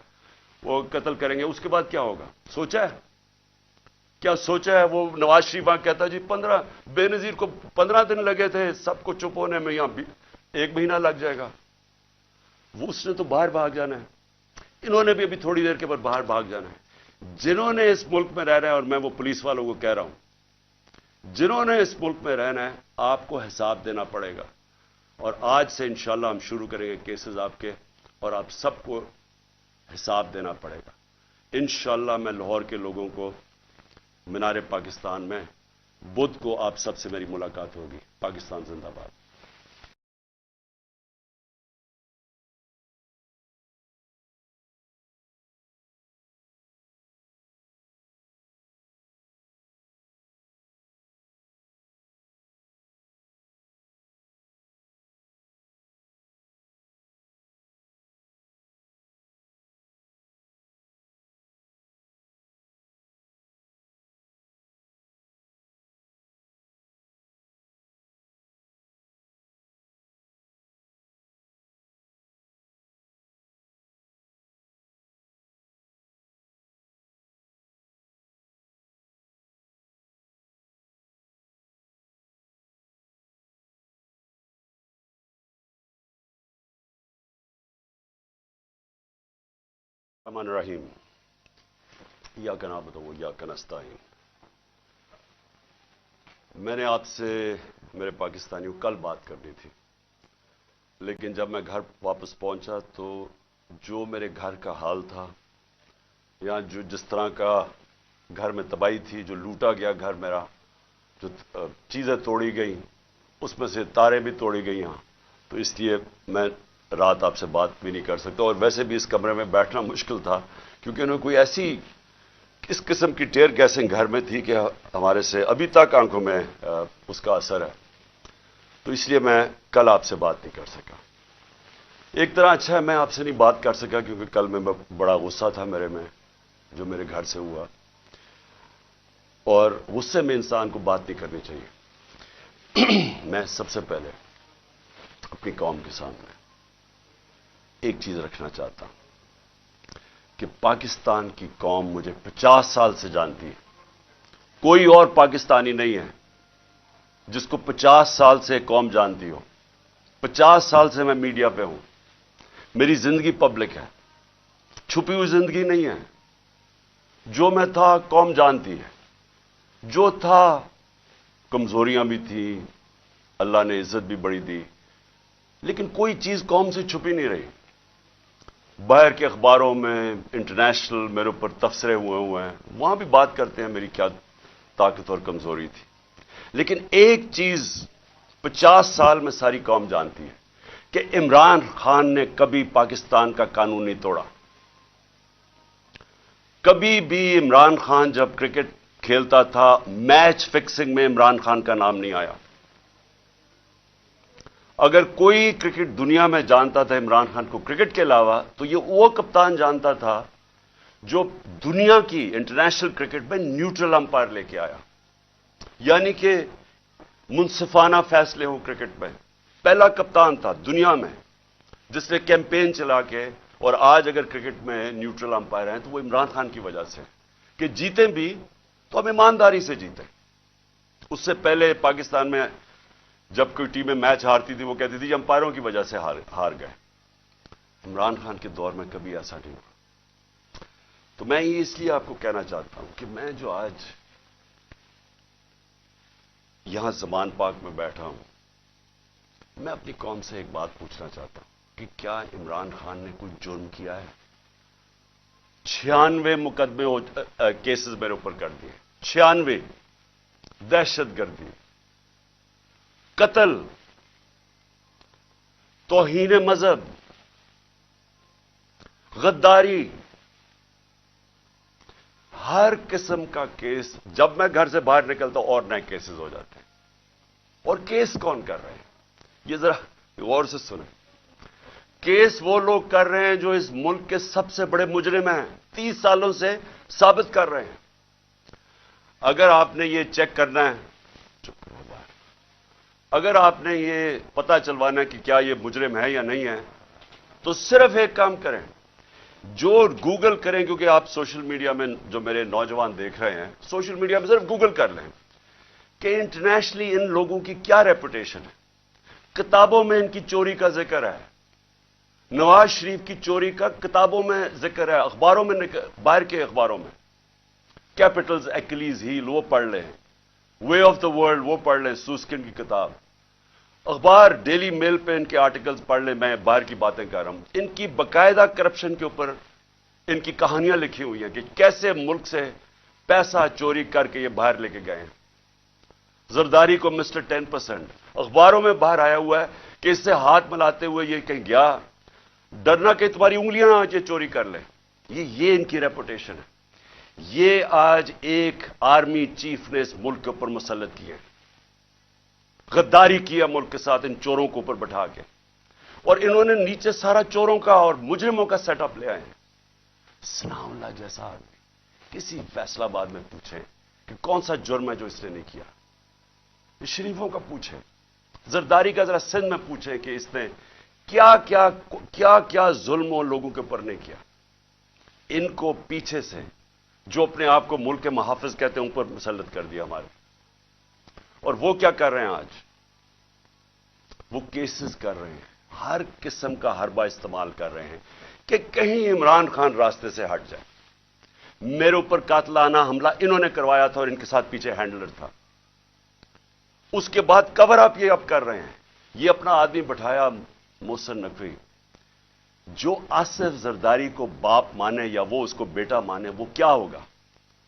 وہ قتل کریں گے، اس کے بعد کیا ہوگا؟ سوچا ہے؟ کیا سوچا ہے؟ وہ نواز شریف وہاں کہتا جی 15 بے نظیر کو 15 دن لگے تھے سب کو چپ ہونے میں، یہاں 1 مہینہ لگ جائے گا۔ وہ اس نے تو باہر بھاگ جانا ہے، انہوں نے بھی ابھی تھوڑی دیر کے بعد باہر بھاگ جانا ہے۔ جنہوں نے اس ملک میں رہنا ہے، اور میں وہ پولیس والوں کو کہہ رہا ہوں، جنہوں نے اس ملک میں رہنا ہے، آپ کو حساب دینا پڑے گا، اور آج سے انشاءاللہ ہم شروع کریں گے کیسز آپ کے، اور آپ سب کو حساب دینا پڑے گا۔ انشاءاللہ میں لاہور کے لوگوں کو مینار پاکستان میں بدھ کو آپ سب سے میری ملاقات ہوگی۔ پاکستان زندہ باد۔ الرحمن الرحیم، ایاک نعبد و ایاک نستعین۔ میں نے آپ سے میرے پاکستانیوں کل بات کرنی تھی، لیکن جب میں گھر واپس پہنچا تو جو میرے گھر کا حال تھا، یا جو جس طرح کا گھر میں تباہی تھی، جو لوٹا گیا گھر میرا، جو چیزیں توڑی گئیں، اس میں سے تاریں بھی توڑی گئی، ہاں تو اس لیے میں رات آپ سے بات بھی نہیں کر سکتا، اور ویسے بھی اس کمرے میں بیٹھنا مشکل تھا، کیونکہ انہوں نے کوئی ایسی اس قسم کی ٹیئر گیسنگ گھر میں تھی کہ ہمارے سے ابھی تک آنکھوں میں اس کا اثر ہے، تو اس لیے میں کل آپ سے بات نہیں کر سکا۔ ایک طرح اچھا ہے میں آپ سے نہیں بات کر سکا، کیونکہ کل میں بڑا غصہ تھا میرے میں، جو میرے گھر سے ہوا، اور غصے میں انسان کو بات نہیں کرنی چاہیے۔ میں سب سے پہلے اپنی قوم کے سامنے ایک چیز رکھنا چاہتا ہوں کہ پاکستان کی قوم مجھے 50 سال سے جانتی ہے، کوئی اور پاکستانی نہیں ہے جس کو 50 سال سے قوم جانتی ہو۔ 50 سال سے میں میڈیا پہ ہوں، میری زندگی پبلک ہے، چھپی ہوئی زندگی نہیں ہے۔ جو میں تھا قوم جانتی ہے، جو تھا کمزوریاں بھی تھیں، اللہ نے عزت بھی بڑی دی، لیکن کوئی چیز قوم سے چھپی نہیں رہی۔ باہر کے اخباروں میں انٹرنیشنل میرے اوپر تبصرے ہوئے ہیں، وہاں بھی بات کرتے ہیں میری کیا طاقت اور کمزوری تھی، لیکن ایک چیز 50 سال میں ساری قوم جانتی ہے کہ عمران خان نے کبھی پاکستان کا قانون نہیں توڑا۔ کبھی بھی عمران خان جب کرکٹ کھیلتا تھا، میچ فکسنگ میں عمران خان کا نام نہیں آیا۔ اگر کوئی کرکٹ دنیا میں جانتا تھا عمران خان کو کرکٹ کے علاوہ، تو یہ وہ کپتان جانتا تھا جو دنیا کی انٹرنیشنل کرکٹ میں نیوٹرل امپائر لے کے آیا، یعنی کہ منصفانہ فیصلے ہوں کرکٹ میں۔ پہلا کپتان تھا دنیا میں جس نے کیمپین چلا کے، اور آج اگر کرکٹ میں نیوٹرل امپائر ہیں تو وہ عمران خان کی وجہ سے کہ جیتے بھی تو ہم ایمانداری سے جیتے۔ اس سے پہلے پاکستان میں جب کوئی ٹیمیں میچ ہارتی تھی وہ کہتی تھی امپائروں کی وجہ سے ہار گئے۔ عمران خان کے دور میں کبھی ایسا نہیں ہوا۔ تو میں یہ اس لیے آپ کو کہنا چاہتا ہوں کہ میں جو آج یہاں زمان پاک میں بیٹھا ہوں، میں اپنی قوم سے ایک بات پوچھنا چاہتا ہوں کہ کیا عمران خان نے کوئی جرم کیا ہے؟ 96 مقدمے کیسز میرے اوپر کر دیے، 96، دہشت گردی، قتل، توہین مذہب، غداری، ہر قسم کا کیس۔ جب میں گھر سے باہر نکلتا اور نئے کیسز ہو جاتے ہیں۔ اور کیس کون کر رہے ہیں؟ یہ ذرا غور سے سنیں۔ کیس وہ لوگ کر رہے ہیں جو اس ملک کے سب سے بڑے مجرم ہیں، 30 سالوں سے ثابت کر رہے ہیں۔ اگر آپ نے یہ چیک کرنا ہے، اگر آپ نے یہ پتا چلوانا ہے کہ کیا یہ مجرم ہے یا نہیں ہے، تو صرف ایک کام کریں، جو گوگل کریں، کیونکہ آپ سوشل میڈیا میں جو میرے نوجوان دیکھ رہے ہیں، سوشل میڈیا میں صرف گوگل کر لیں کہ انٹرنیشنلی ان لوگوں کی کیا ریپوٹیشن ہے۔ کتابوں میں ان کی چوری کا ذکر ہے، نواز شریف کی چوری کا کتابوں میں ذکر ہے، اخباروں میں، باہر کے اخباروں میں۔ کیپٹلز ایکلیز ہیل وہ پڑھ لیں، وے آف دا ورلڈ وہ پڑھ لیں، سوسکن کی کتاب، اخبار ڈیلی میل پہ ان کے آرٹیکلز پڑھ لیں۔ میں باہر کی باتیں کر رہا ہوں، ان کی باقاعدہ کرپشن کے اوپر ان کی کہانیاں لکھی ہوئی ہیں کہ کیسے ملک سے پیسہ چوری کر کے یہ باہر لے کے گئے ہیں۔ زرداری کو مسٹر 10%، اخباروں میں باہر آیا ہوا ہے کہ اس سے ہاتھ ملاتے ہوئے یہ کہیں گیا، ڈرنا کہ تمہاری انگلیاں آج یہ چوری کر لیں۔ یہ ان کی ریپوٹیشن ہے۔ یہ آج ایک آرمی چیف نے اس ملک کے اوپر مسلط کیا، غداری کیا ملک کے ساتھ ان چوروں کو اوپر بٹھا کے، اور انہوں نے نیچے سارا چوروں کا اور مجرموں کا سیٹ اپ لے آئے ہیں۔ ثناء اللہ جیسا آدمی کسی فیصلہ آباد میں پوچھیں کہ کون سا جرم ہے جو اس نے نہیں کیا، شریفوں کا پوچھیں، زرداری کا ذرا سندھ میں پوچھیں کہ اس نے کیا ظلم لوگوں کے اوپر نہیں کیا۔ ان کو پیچھے سے جو اپنے آپ کو ملک کے محافظ کہتے ہیں اوپر مسلط کر دیا ہمارے۔ اور وہ کیا کر رہے ہیں آج؟ وہ کیسز کر رہے ہیں، ہر قسم کا حربہ استعمال کر رہے ہیں کہ کہیں عمران خان راستے سے ہٹ جائے۔ میرے اوپر قاتلانہ حملہ انہوں نے کروایا تھا اور ان کے ساتھ پیچھے ہینڈلر تھا۔ اس کے بعد کور اپ یہ اب کر رہے ہیں۔ یہ اپنا آدمی بٹھایا محسن نقوی، جو آصف زرداری کو باپ مانے یا وہ اس کو بیٹا مانے، وہ کیا ہوگا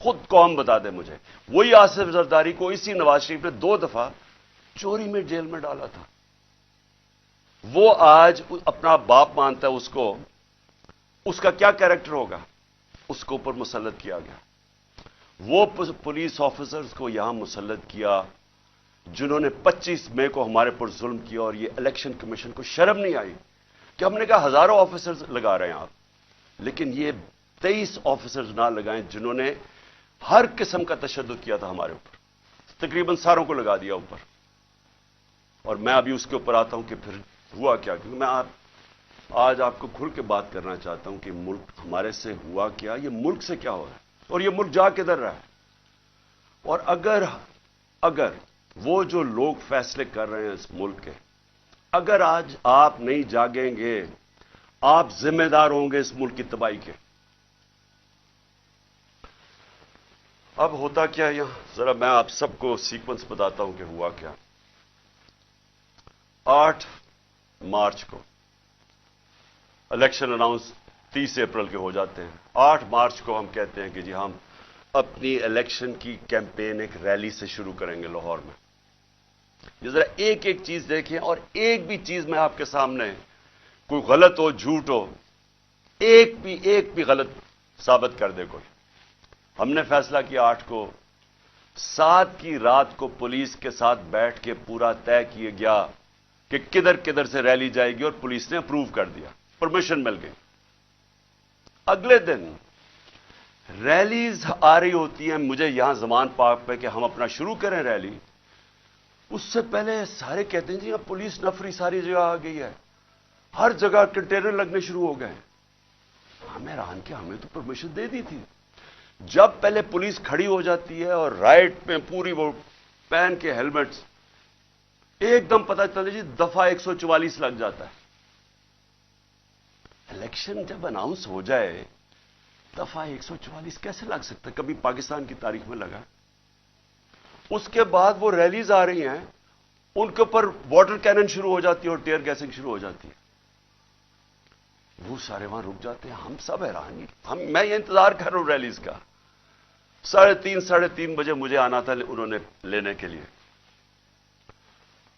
خود قوم بتا دے مجھے۔ وہی آصف زرداری کو اسی نواز شریف نے 2 دفعہ چوری میں جیل میں ڈالا تھا۔ وہ آج اپنا باپ مانتا ہے اس کو، اس کا کیا کیریکٹر ہوگا؟ اس کو اوپر مسلط کیا گیا. وہ پولیس آفیسرز کو یہاں مسلط کیا جنہوں نے 25 مئی کو ہمارے پر ظلم کیا، اور یہ الیکشن کمیشن کو شرم نہیں آئی کہ ہم نے کہا ہزاروں آفیسرز لگا رہے ہیں آپ، لیکن یہ 23 آفیسرز نہ لگائیں جنہوں نے ہر قسم کا تشدد کیا تھا ہمارے اوپر، تقریباً ساروں کو لگا دیا اوپر. اور میں ابھی اس کے اوپر آتا ہوں کہ پھر ہوا کیا، کیونکہ میں آج آپ کو کھل کے بات کرنا چاہتا ہوں کہ ملک ہمارے سے ہوا کیا، یہ ملک سے کیا ہو رہا ہے، اور یہ ملک جا کدھر رہا ہے. اور اگر وہ جو لوگ فیصلے کر رہے ہیں اس ملک کے، اگر آج آپ نہیں جاگیں گے، آپ ذمہ دار ہوں گے اس ملک کی تباہی کے. اب ہوتا کیا یہاں، ذرا میں آپ سب کو سیکوینس بتاتا ہوں کہ ہوا کیا. 8 مارچ کو الیکشن اناؤنس 30 اپریل کے ہو جاتے ہیں. 8 مارچ کو ہم کہتے ہیں کہ جی ہم اپنی الیکشن کی کیمپین ایک ریلی سے شروع کریں گے لاہور میں. یہ ذرا ایک ایک چیز دیکھیں، اور ایک بھی چیز میں آپ کے سامنے کوئی غلط ہو، جھوٹ ہو، ایک بھی غلط ثابت کر دے کوئی. ہم نے فیصلہ کیا 8 کو، 7 کی رات کو پولیس کے ساتھ بیٹھ کے پورا طے کیا گیا کہ کدھر کدھر سے ریلی جائے گی، اور پولیس نے اپروو کر دیا، پرمیشن مل گئی. اگلے دن ریلیز آ رہی ہوتی ہیں مجھے یہاں زمان پارک پہ کہ ہم اپنا شروع کریں ریلی. اس سے پہلے سارے کہتے ہیں جی اب پولیس نفری ساری جگہ آ گئی ہے، ہر جگہ کنٹینر لگنے شروع ہو گئے. ہمیں حیران کہ ہمیں تو پرمیشن دے دی تھی. جب پہلے پولیس کھڑی ہو جاتی ہے اور رائٹ پہ پوری وہ پہن کے ہیلمٹس، ایک دم پتہ چلتا جی دفعہ 144 لگ جاتا ہے. الیکشن جب اناؤنس ہو جائے دفعہ 144 کیسے لگ سکتا ہے؟ کبھی پاکستان کی تاریخ میں لگا؟ اس کے بعد وہ ریلیز آ رہی ہیں، ان کے اوپر واٹر کینن شروع ہو جاتی ہے اور ٹیئر گیسنگ شروع ہو جاتی ہے. وہ سارے وہاں رک جاتے ہیں. ہم سب حیران ہیں. میں یہ انتظار کر رہا ہوں ریلیز کا. 3:30 بجے مجھے آنا تھا انہوں نے لینے کے لیے.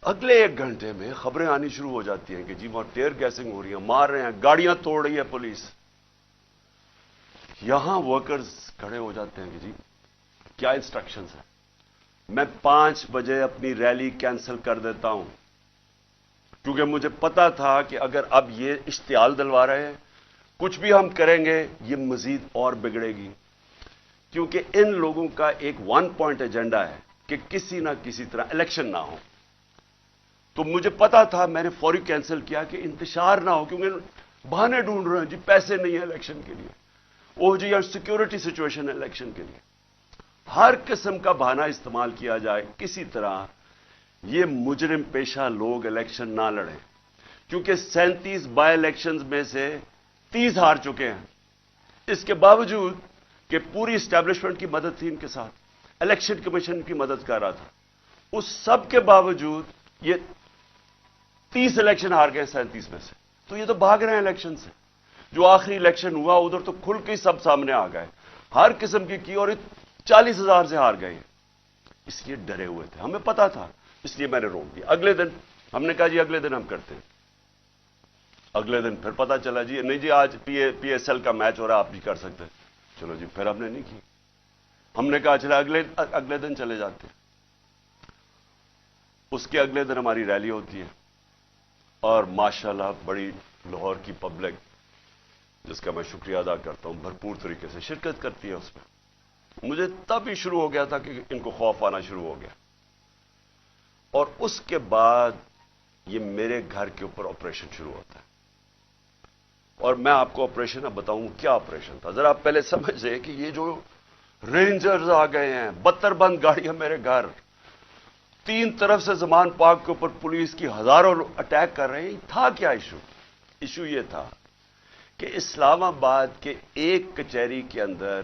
اگلے 1 گھنٹے میں خبریں آنی شروع ہو جاتی ہیں کہ جی وہاں ٹیئر گیسنگ ہو رہی ہے، مار رہے ہیں، گاڑیاں توڑ رہی ہے پولیس. یہاں ورکرز کھڑے ہو جاتے ہیں کہ جی کیا انسٹرکشنز ہیں. میں 5 بجے اپنی ریلی کینسل کر دیتا ہوں، کیونکہ مجھے پتا تھا کہ اگر اب یہ اشتعال دلوا رہے ہیں، کچھ بھی ہم کریں گے یہ مزید اور بگڑے گی. کیونکہ ان لوگوں کا ایک 1 پوائنٹ ایجنڈا ہے کہ کسی نہ کسی طرح الیکشن نہ ہو. تو مجھے پتا تھا، میں نے فوری کینسل کیا کہ انتشار نہ ہو، کیونکہ بہانے ڈھونڈ رہے ہیں جی پیسے نہیں ہیں الیکشن کے لیے، وہ جی یا سیکورٹی سچویشن ہے الیکشن کے لیے. ہر قسم کا بہانہ استعمال کیا جائے کسی طرح یہ مجرم پیشہ لوگ الیکشن نہ لڑیں. کیونکہ 37 بائی الیکشنز میں سے 30 ہار چکے ہیں. اس کے باوجود کہ پوری اسٹیبلشمنٹ کی مدد تھی ان کے ساتھ، الیکشن کمیشن کی مدد کر رہا تھا، اس سب کے باوجود یہ 30 الیکشن ہار گئے 37 میں سے. تو یہ تو بھاگ رہے ہیں الیکشن سے. جو آخری الیکشن ہوا ادھر تو کھل کے سب سامنے آ گئے، ہر قسم کی اور 40,000 سے ہار گئے. اس لیے ڈرے ہوئے تھے، ہمیں پتا تھا، اس لیے میں نے روک دیا. اگلے دن ہم نے کہا جی اگلے دن ہم کرتے ہیں. اگلے دن پھر پتا چلا جی نہیں جی آج پی ایس ایل کا میچ ہو رہا ہے، آپ بھی کر سکتے ہیں. چلو جی پھر ہم نے نہیں کی. ہم نے کہا چلا اگلے دن چلے جاتے ہیں. اس کے اگلے دن ہماری ریلی ہوتی ہے، اور ماشاءاللہ بڑی لاہور کی پبلک، جس کا میں شکریہ ادا کرتا ہوں، بھرپور طریقے سے شرکت کرتی ہے اس میں. مجھے تب ہی شروع ہو گیا تھا کہ ان کو خوف آنا شروع ہو گیا. اور اس کے بعد یہ میرے گھر کے اوپر آپریشن شروع ہوتا ہے. اور میں آپ کو آپریشن اب بتاؤں کیا آپریشن تھا. ذرا آپ پہلے سمجھیں کہ یہ جو رینجرز آ گئے ہیں، 72 بند گاڑیاں میرے گھر، 3 طرف سے زمان پارک کے اوپر پولیس کی ہزاروں اٹیک کر رہے ہیں. تھا کیا ایشو یہ تھا کہ اسلام آباد کے ایک کچہری کے اندر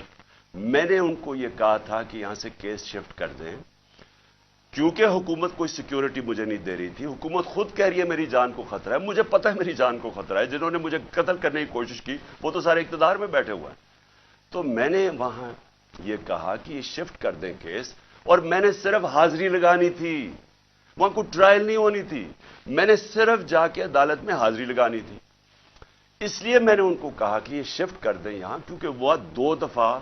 میں نے ان کو یہ کہا تھا کہ یہاں سے کیس شفٹ کر دیں، کیونکہ حکومت کوئی سیکیورٹی مجھے نہیں دے رہی تھی. حکومت خود کہہ رہی ہے میری جان کو خطرہ ہے. مجھے پتہ ہے میری جان کو خطرہ ہے. جنہوں نے مجھے قتل کرنے کی کوشش کی وہ تو سارے اقتدار میں بیٹھے ہوئے ہیں. تو میں نے وہاں یہ کہا کہ یہ شفٹ کر دیں کیس، اور میں نے صرف حاضری لگانی تھی، وہاں کوئی ٹرائل نہیں ہونی تھی. میں نے صرف جا کے عدالت میں حاضری لگانی تھی. اس لیے میں نے ان کو کہا کہ یہ شفٹ کر دیں یہاں, کیونکہ وہ 2 دفعہ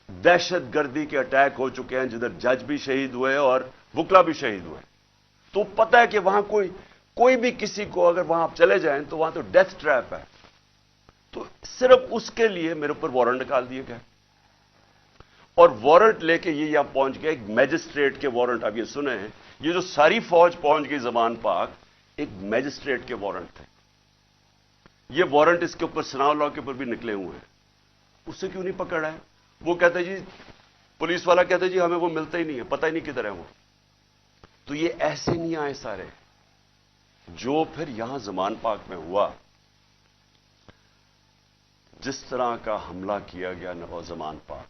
دہشت گردی کے اٹیک ہو چکے ہیں جدھر جج بھی شہید ہوئے اور وکلا بھی شہید ہوئے. تو پتہ ہے کہ وہاں کوئی بھی کسی کو اگر وہاں آپ چلے جائیں تو وہاں تو ڈیتھ ٹریپ ہے. تو صرف اس کے لیے میرے اوپر وارنٹ نکال دیے گئے, اور وارنٹ لے کے یہ یہاں پہنچ گیا, ایک میجسٹریٹ کے وارنٹ. اب یہ سنیں, یہ جو ساری فوج پہنچ گئی زمان پاک, ایک میجسٹریٹ کے وارنٹ تھے. یہ وارنٹ اس کے اوپر سناؤ لا کے اوپر بھی نکلے ہوئے ہیں. اسے کیوں نہیں پکڑا ہے؟ وہ کہتے جی, پولیس والا کہتے جی ہمیں وہ ملتا ہی نہیں ہے, پتہ ہی نہیں کدھر ہے وہ. تو یہ ایسے نہیں آئے سارے. جو پھر یہاں زمان پاک میں ہوا, جس طرح کا حملہ کیا گیا نو زمان پاک,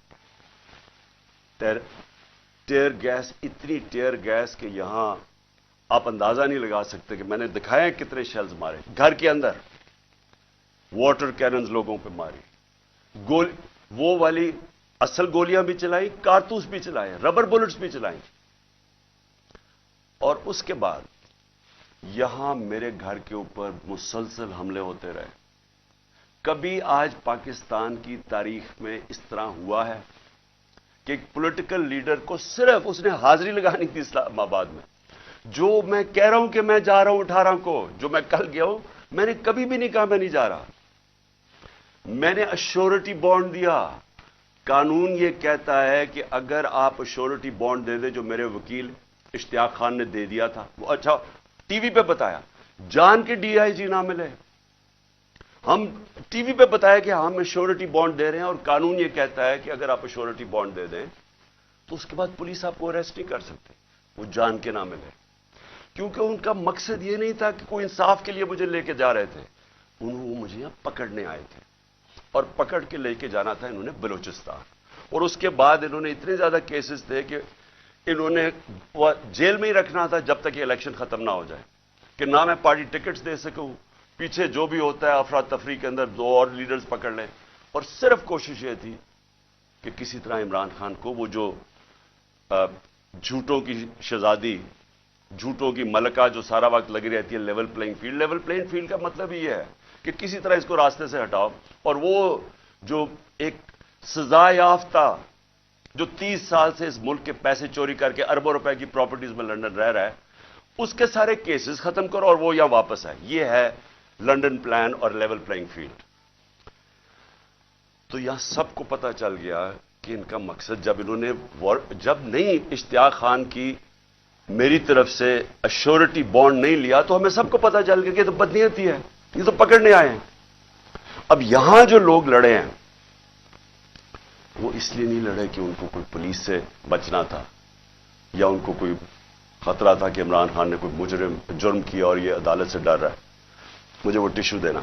ٹیئر گیس, اتنی ٹیئر گیس کہ یہاں آپ اندازہ نہیں لگا سکتے کہ میں نے دکھایا کتنے شیلز مارے گھر کے اندر. واٹر کیننز لوگوں پہ ماری, وہ والی اصل گولیاں بھی چلائیں, کارتوس بھی چلائے, ربر بلٹس بھی چلائیں. اور اس کے بعد یہاں میرے گھر کے اوپر مسلسل حملے ہوتے رہے. کبھی آج پاکستان کی تاریخ میں اس طرح ہوا ہے کہ ایک پولیٹیکل لیڈر کو صرف اس نے حاضری لگانی تھی اسلام آباد میں. جو میں کہہ رہا ہوں کہ میں جا رہا ہوں 18 کو, جو میں کل گیا ہوں, میں نے کبھی بھی نہیں کہا میں نہیں جا رہا. میں نے ایشورٹی بانڈ دیا. قانون یہ کہتا ہے کہ اگر آپ ایشورٹی بانڈ دے دیں, جو میرے وکیل اشتیاق خان نے دے دیا تھا, وہ اچھا ٹی وی پہ بتایا, جان کے ڈی آئی جی نہ ملے, ہم ٹی وی پہ بتایا کہ ہم ایشورٹی بانڈ دے رہے ہیں, اور قانون یہ کہتا ہے کہ اگر آپ ایشورٹی بانڈ دے دیں تو اس کے بعد پولیس آپ کو اریسٹ نہیں کر سکتے, وہ جان کے نہ ملے. کیونکہ ان کا مقصد یہ نہیں تھا کہ کوئی انصاف کے لیے مجھے لے کے جا رہے تھے, وہ مجھے یہاں پکڑنے آئے تھے, اور پکڑ کے لے کے جانا تھا انہوں نے بلوچستان. اور اس کے بعد انہوں نے اتنے زیادہ کیسز تھے کہ انہوں نے جیل میں ہی رکھنا تھا جب تک یہ الیکشن ختم نہ ہو جائے, کہ نہ میں پارٹی ٹکٹس دے سکوں, پیچھے جو بھی ہوتا ہے افراتفری کے اندر 2 اور لیڈرز پکڑ لیں. اور صرف کوشش یہ تھی کہ کسی طرح عمران خان کو, وہ جو جھوٹوں کی شہزادی, جھوٹوں کی ملکہ جو سارا وقت لگی رہتی ہے level playing field. Level playing field کا مطلب یہ ہے کہ کسی طرح اس کو راستے سے ہٹاؤ. اور وہ جو ایک سزا یافتہ جو 30 سال سے اس ملک کے پیسے چوری کر کے اربوں روپے کی پراپرٹیز میں لندن رہ رہا ہے, اس کے سارے کیسز ختم کرو اور وہ یہاں واپس ہے. یہ ہے لندن پلان اور لیول پلینگ فیلڈ. تو یہاں سب کو پتا چل گیا کہ ان کا مقصد, جب نہیں اشتیاق خان کی میری طرف سے ایشورٹی بانڈ نہیں لیا, تو ہمیں سب کو پتا چل گیا کہ یہ تو بدنیتی ہے, یہ تو پکڑنے آئے ہیں. اب یہاں جو لوگ لڑے ہیں وہ اس لیے نہیں لڑے کہ ان کو کوئی پولیس سے بچنا تھا, یا ان کو کوئی خطرہ تھا کہ عمران خان نے کوئی جرم کیا اور یہ عدالت سے ڈر رہا ہے مجھے وہ ٹشو دینا.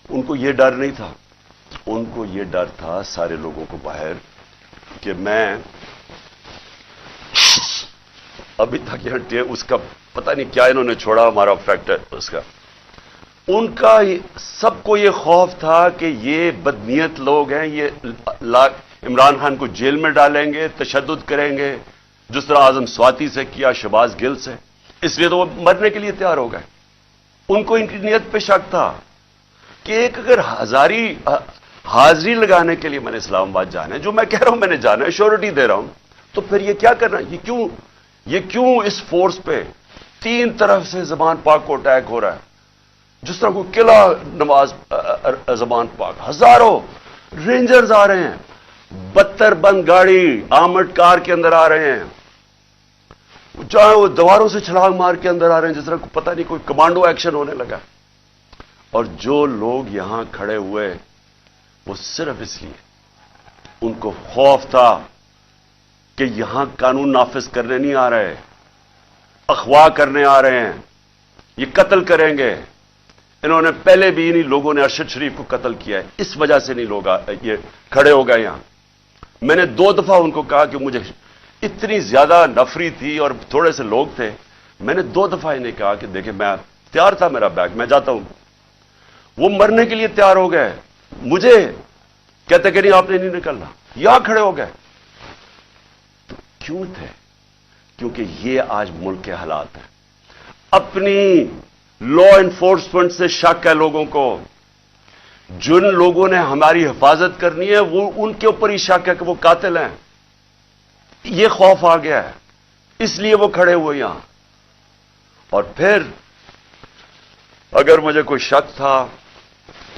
ان کو یہ ڈر نہیں تھا, ان کو یہ ڈر تھا سارے لوگوں کو باہر کہ میں ابھی تک یہاں اس کا پتہ نہیں کیا انہوں نے چھوڑا, ہمارا فیکٹر اس کا. ان کا سب کو یہ خوف تھا کہ یہ بدنیت لوگ ہیں, یہ عمران خان کو جیل میں ڈالیں گے, تشدد کریں گے, جس طرح اعظم سواتی سے کیا, شہباز گل سے. اس لیے تو وہ مرنے کے لیے تیار ہو گئے. ان کو ان کی نیت پہ شک تھا کہ ایک اگر حاضری لگانے کے لیے میں نے اسلام آباد جانا ہے, جو میں کہہ رہا ہوں میں نے جانا ہے, شیورٹی دے رہا ہوں, تو پھر یہ کیا کرنا, یہ کیوں اس فورس پہ 3 طرف سے زمان پاک کو اٹیک ہو رہا ہے, جس طرح کوئی قلعہ نواز زمان پاک, ہزاروں رینجرز آ رہے ہیں, 72 بند گاڑی آرمڈ کار کے اندر آ رہے ہیں, چاہے وہ دیواروں سے چھلانگ مار کے اندر آ رہے ہیں, جس طرح پتہ نہیں کوئی کمانڈو ایکشن ہونے لگا. اور جو لوگ یہاں کھڑے ہوئے وہ صرف اس لیے, ان کو خوف تھا کہ یہاں قانون نافذ کرنے نہیں آ رہے, اغوا کرنے آ رہے ہیں, یہ قتل کریں گے. انہوں نے پہلے بھی انہی لوگوں نے ارشد شریف کو قتل کیا ہے, اس وجہ سے نہیں لوگ یہ کھڑے ہو گئے یہاں. میں نے 2 دفعہ ان کو کہا کہ مجھے اتنی زیادہ نفری تھی اور تھوڑے سے لوگ تھے, میں نے 2 دفعہ انہیں کہا کہ دیکھیں میں تیار تھا, میرا بیگ, میں جاتا ہوں. وہ مرنے کے لیے تیار ہو گئے, مجھے کہتے کہ نہیں آپ نے نہیں نکلنا, یہاں کھڑے ہو گئے. تو کیوں تھے کیونکہ یہ آج ملک کے حالات ہیں. اپنی لا انفورسمنٹ سے شک ہے لوگوں کو. جن لوگوں نے ہماری حفاظت کرنی ہے وہ ان کے اوپر ہی شک ہے کہ وہ قاتل ہیں. یہ خوف آ گیا ہے, اس لیے وہ کھڑے ہوئے یہاں. اور پھر اگر مجھے کوئی شک تھا,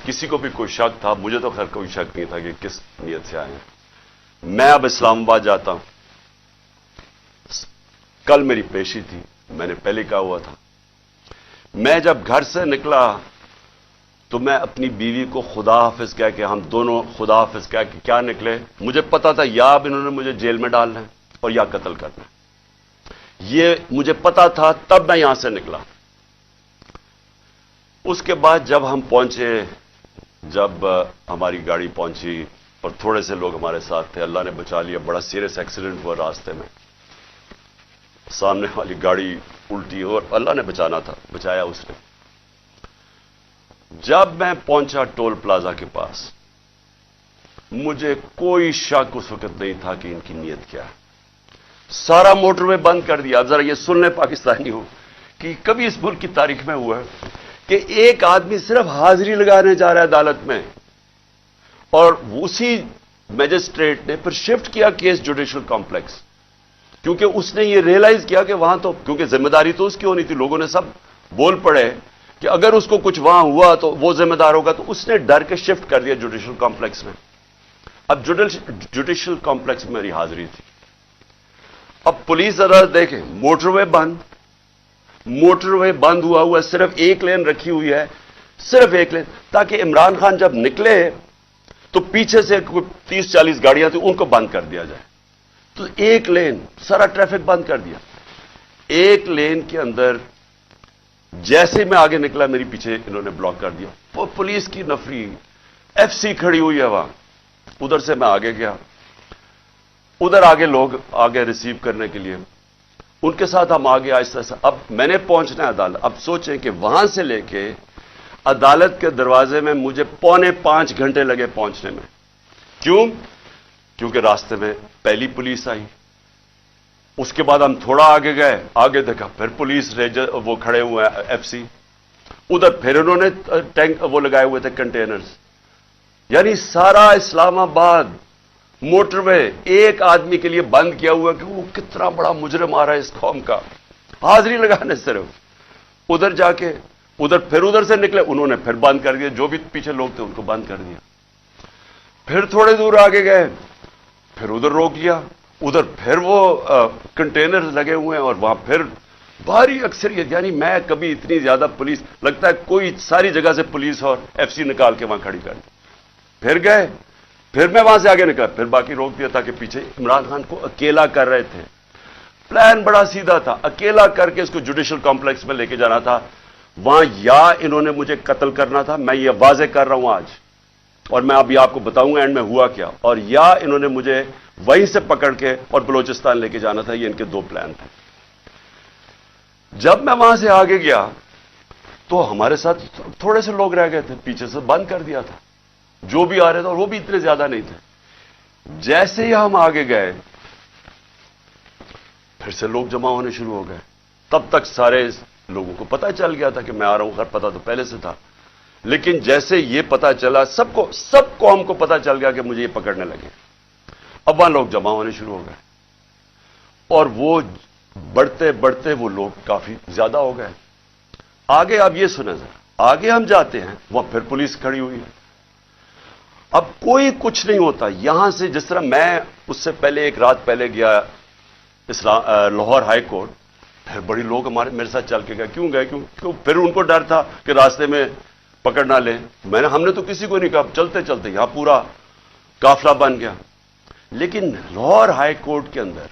کسی کو بھی کوئی شک تھا, مجھے تو خیر کوئی شک نہیں تھا کہ کس نیت سے آئے ہیں. میں اب اسلام آباد جاتا ہوں. کل میری پیشی تھی, میں نے پہلے کہا ہوا تھا. میں جب گھر سے نکلا تو میں اپنی بیوی کو خدا حافظ کہہ کے, ہم دونوں خدا حافظ کہہ کے کیا نکلے. مجھے پتا تھا یا اب انہوں نے مجھے جیل میں ڈالنا ہے اور یا قتل کرنا ہے. یہ مجھے پتا تھا, تب میں یہاں سے نکلا. اس کے بعد جب ہم پہنچے, جب ہماری گاڑی پہنچی اور تھوڑے سے لوگ ہمارے ساتھ تھے, اللہ نے بچا لیا. بڑا سیریس ایکسیڈنٹ ہوا راستے میں, سامنے والی گاڑی الٹی اور اللہ نے بچانا تھا, بچایا اس نے. جب میں پہنچا ٹول پلازا کے پاس, مجھے کوئی شک اس وقت نہیں تھا کہ ان کی نیت کیا ہے. سارا موٹر وے بند کر دیا. اب ذرا یہ سن لیں پاکستانی ہو کہ کبھی اس ملک کی تاریخ میں ہوا ہے کہ ایک آدمی صرف حاضری لگانے جا رہا ہے عدالت میں, اور اسی میجسٹریٹ نے پھر شفٹ کیا کیس جوڈیشل کمپلیکس, کیونکہ اس نے یہ ریئلائز کیا کہ وہاں تو, کیونکہ ذمہ داری تو اس کی ہونی تھی. لوگوں نے سب بول پڑے کہ اگر اس کو کچھ وہاں ہوا تو وہ ذمہ دار ہوگا, تو اس نے ڈر کے شفٹ کر دیا جوڈیشل کمپلیکس میں. اب جوڈیشل کمپلیکس میں میری حاضری تھی. اب پولیس عدالت دیکھیں, موٹر وے بند, موٹر وے بند ہوا صرف ایک لین رکھی ہوئی ہے, صرف ایک لین, تاکہ عمران خان جب نکلے تو پیچھے سے 30-40 گاڑیاں تھیں, ان کو بند کر دیا جائے. تو ایک لین, سارا ٹریفک بند کر دیا. ایک لین کے اندر جیسے میں آگے نکلا, میری پیچھے انہوں نے بلاک کر دیا. وہ پولیس کی نفری, ایف سی کھڑی ہوئی ہے وہاں. ادھر سے میں آگے گیا, ادھر آگے لوگ آگے ریسیو کرنے کے لیے, ان کے ساتھ ہم آگے آہستہ آہستہ. اب میں نے پہنچنا ہے عدالت. اب سوچیں کہ وہاں سے لے کے عدالت کے دروازے میں مجھے 4.25 گھنٹے لگے پہنچنے میں. کیوں؟ کیونکہ راستے میں پہلی پولیس آئی, اس کے بعد ہم تھوڑا آگے گئے, آگے دیکھا پھر پولیس ریجر وہ کھڑے ہوئے ہیں ایف سی, ادھر پھر انہوں نے ٹینک وہ لگائے ہوئے تھے کنٹینرز. یعنی سارا اسلام آباد موٹر وے ایک آدمی کے لیے بند کیا ہوا کہ وہ کتنا بڑا مجرم آ رہا ہے اس قوم کا, حاضری لگانے صرف. ادھر جا کے پھر ادھر سے نکلے, انہوں نے پھر بند کر دیا, جو بھی پیچھے لوگ تھے ان کو بند کر دیا. پھر تھوڑے دور آگے گئے, پھر ادھر روک لیا, ادھر پھر وہ کنٹینر لگے ہوئے ہیں, اور وہاں پھر بھاری اکثریت. یعنی میں کبھی اتنی زیادہ پولیس, لگتا ہے کوئی ساری جگہ سے پولیس اور ایف سی نکال کے وہاں کھڑی کر دی. پھر گئے, پھر میں وہاں سے آگے نکلا, پھر باقی روک دیا, تاکہ پیچھے عمران خان کو اکیلا کر رہے تھے. پلان بڑا سیدھا تھا, اکیلا کر کے اس کو جوڈیشل کمپلیکس میں لے کے جانا تھا. وہاں یا انہوں نے مجھے قتل کرنا تھا, میں یہ واضح کر رہا ہوں آج, اور میں ابھی آپ کو بتاؤں گا اینڈ میں ہوا کیا, اور یا انہوں نے مجھے وہیں سے پکڑ کے اور بلوچستان لے کے جانا تھا. یہ ان کے دو پلان تھے. جب میں وہاں سے آگے گیا تو ہمارے ساتھ تھوڑے سے لوگ رہ گئے تھے, پیچھے سے بند کر دیا تھا. جو بھی آ رہے تھے, اور وہ بھی اتنے زیادہ نہیں تھے. جیسے ہی ہم آگے گئے پھر سے لوگ جمع ہونے شروع ہو گئے. تب تک سارے لوگوں کو پتہ چل گیا تھا کہ میں آ رہا ہوں, خیر پتہ تو پہلے سے تھا, لیکن جیسے یہ پتہ چلا, سب قوم کو پتہ چل گیا کہ مجھے یہ پکڑنے لگے. اب وہاں لوگ جمع ہونے شروع ہو گئے, اور وہ بڑھتے بڑھتے وہ لوگ کافی زیادہ ہو گئے. آگے آپ یہ سنیں ذرا, آگے ہم جاتے ہیں, وہاں پھر پولیس کھڑی ہوئی ہے. اب کوئی کچھ نہیں ہوتا. یہاں سے جس طرح میں اس سے پہلے ایک رات پہلے گیا لاہور ہائی کورٹ, پھر بڑی لوگ میرے ساتھ چل کے گئے. کیوں گئے؟ کیوں پھر ان کو ڈر تھا کہ راستے میں پکڑ نہ لیں. ہم نے تو کسی کو نہیں کہا, چلتے چلتے یہاں پورا قافلہ بن گیا. لیکن لاہور ہائی کورٹ کے اندر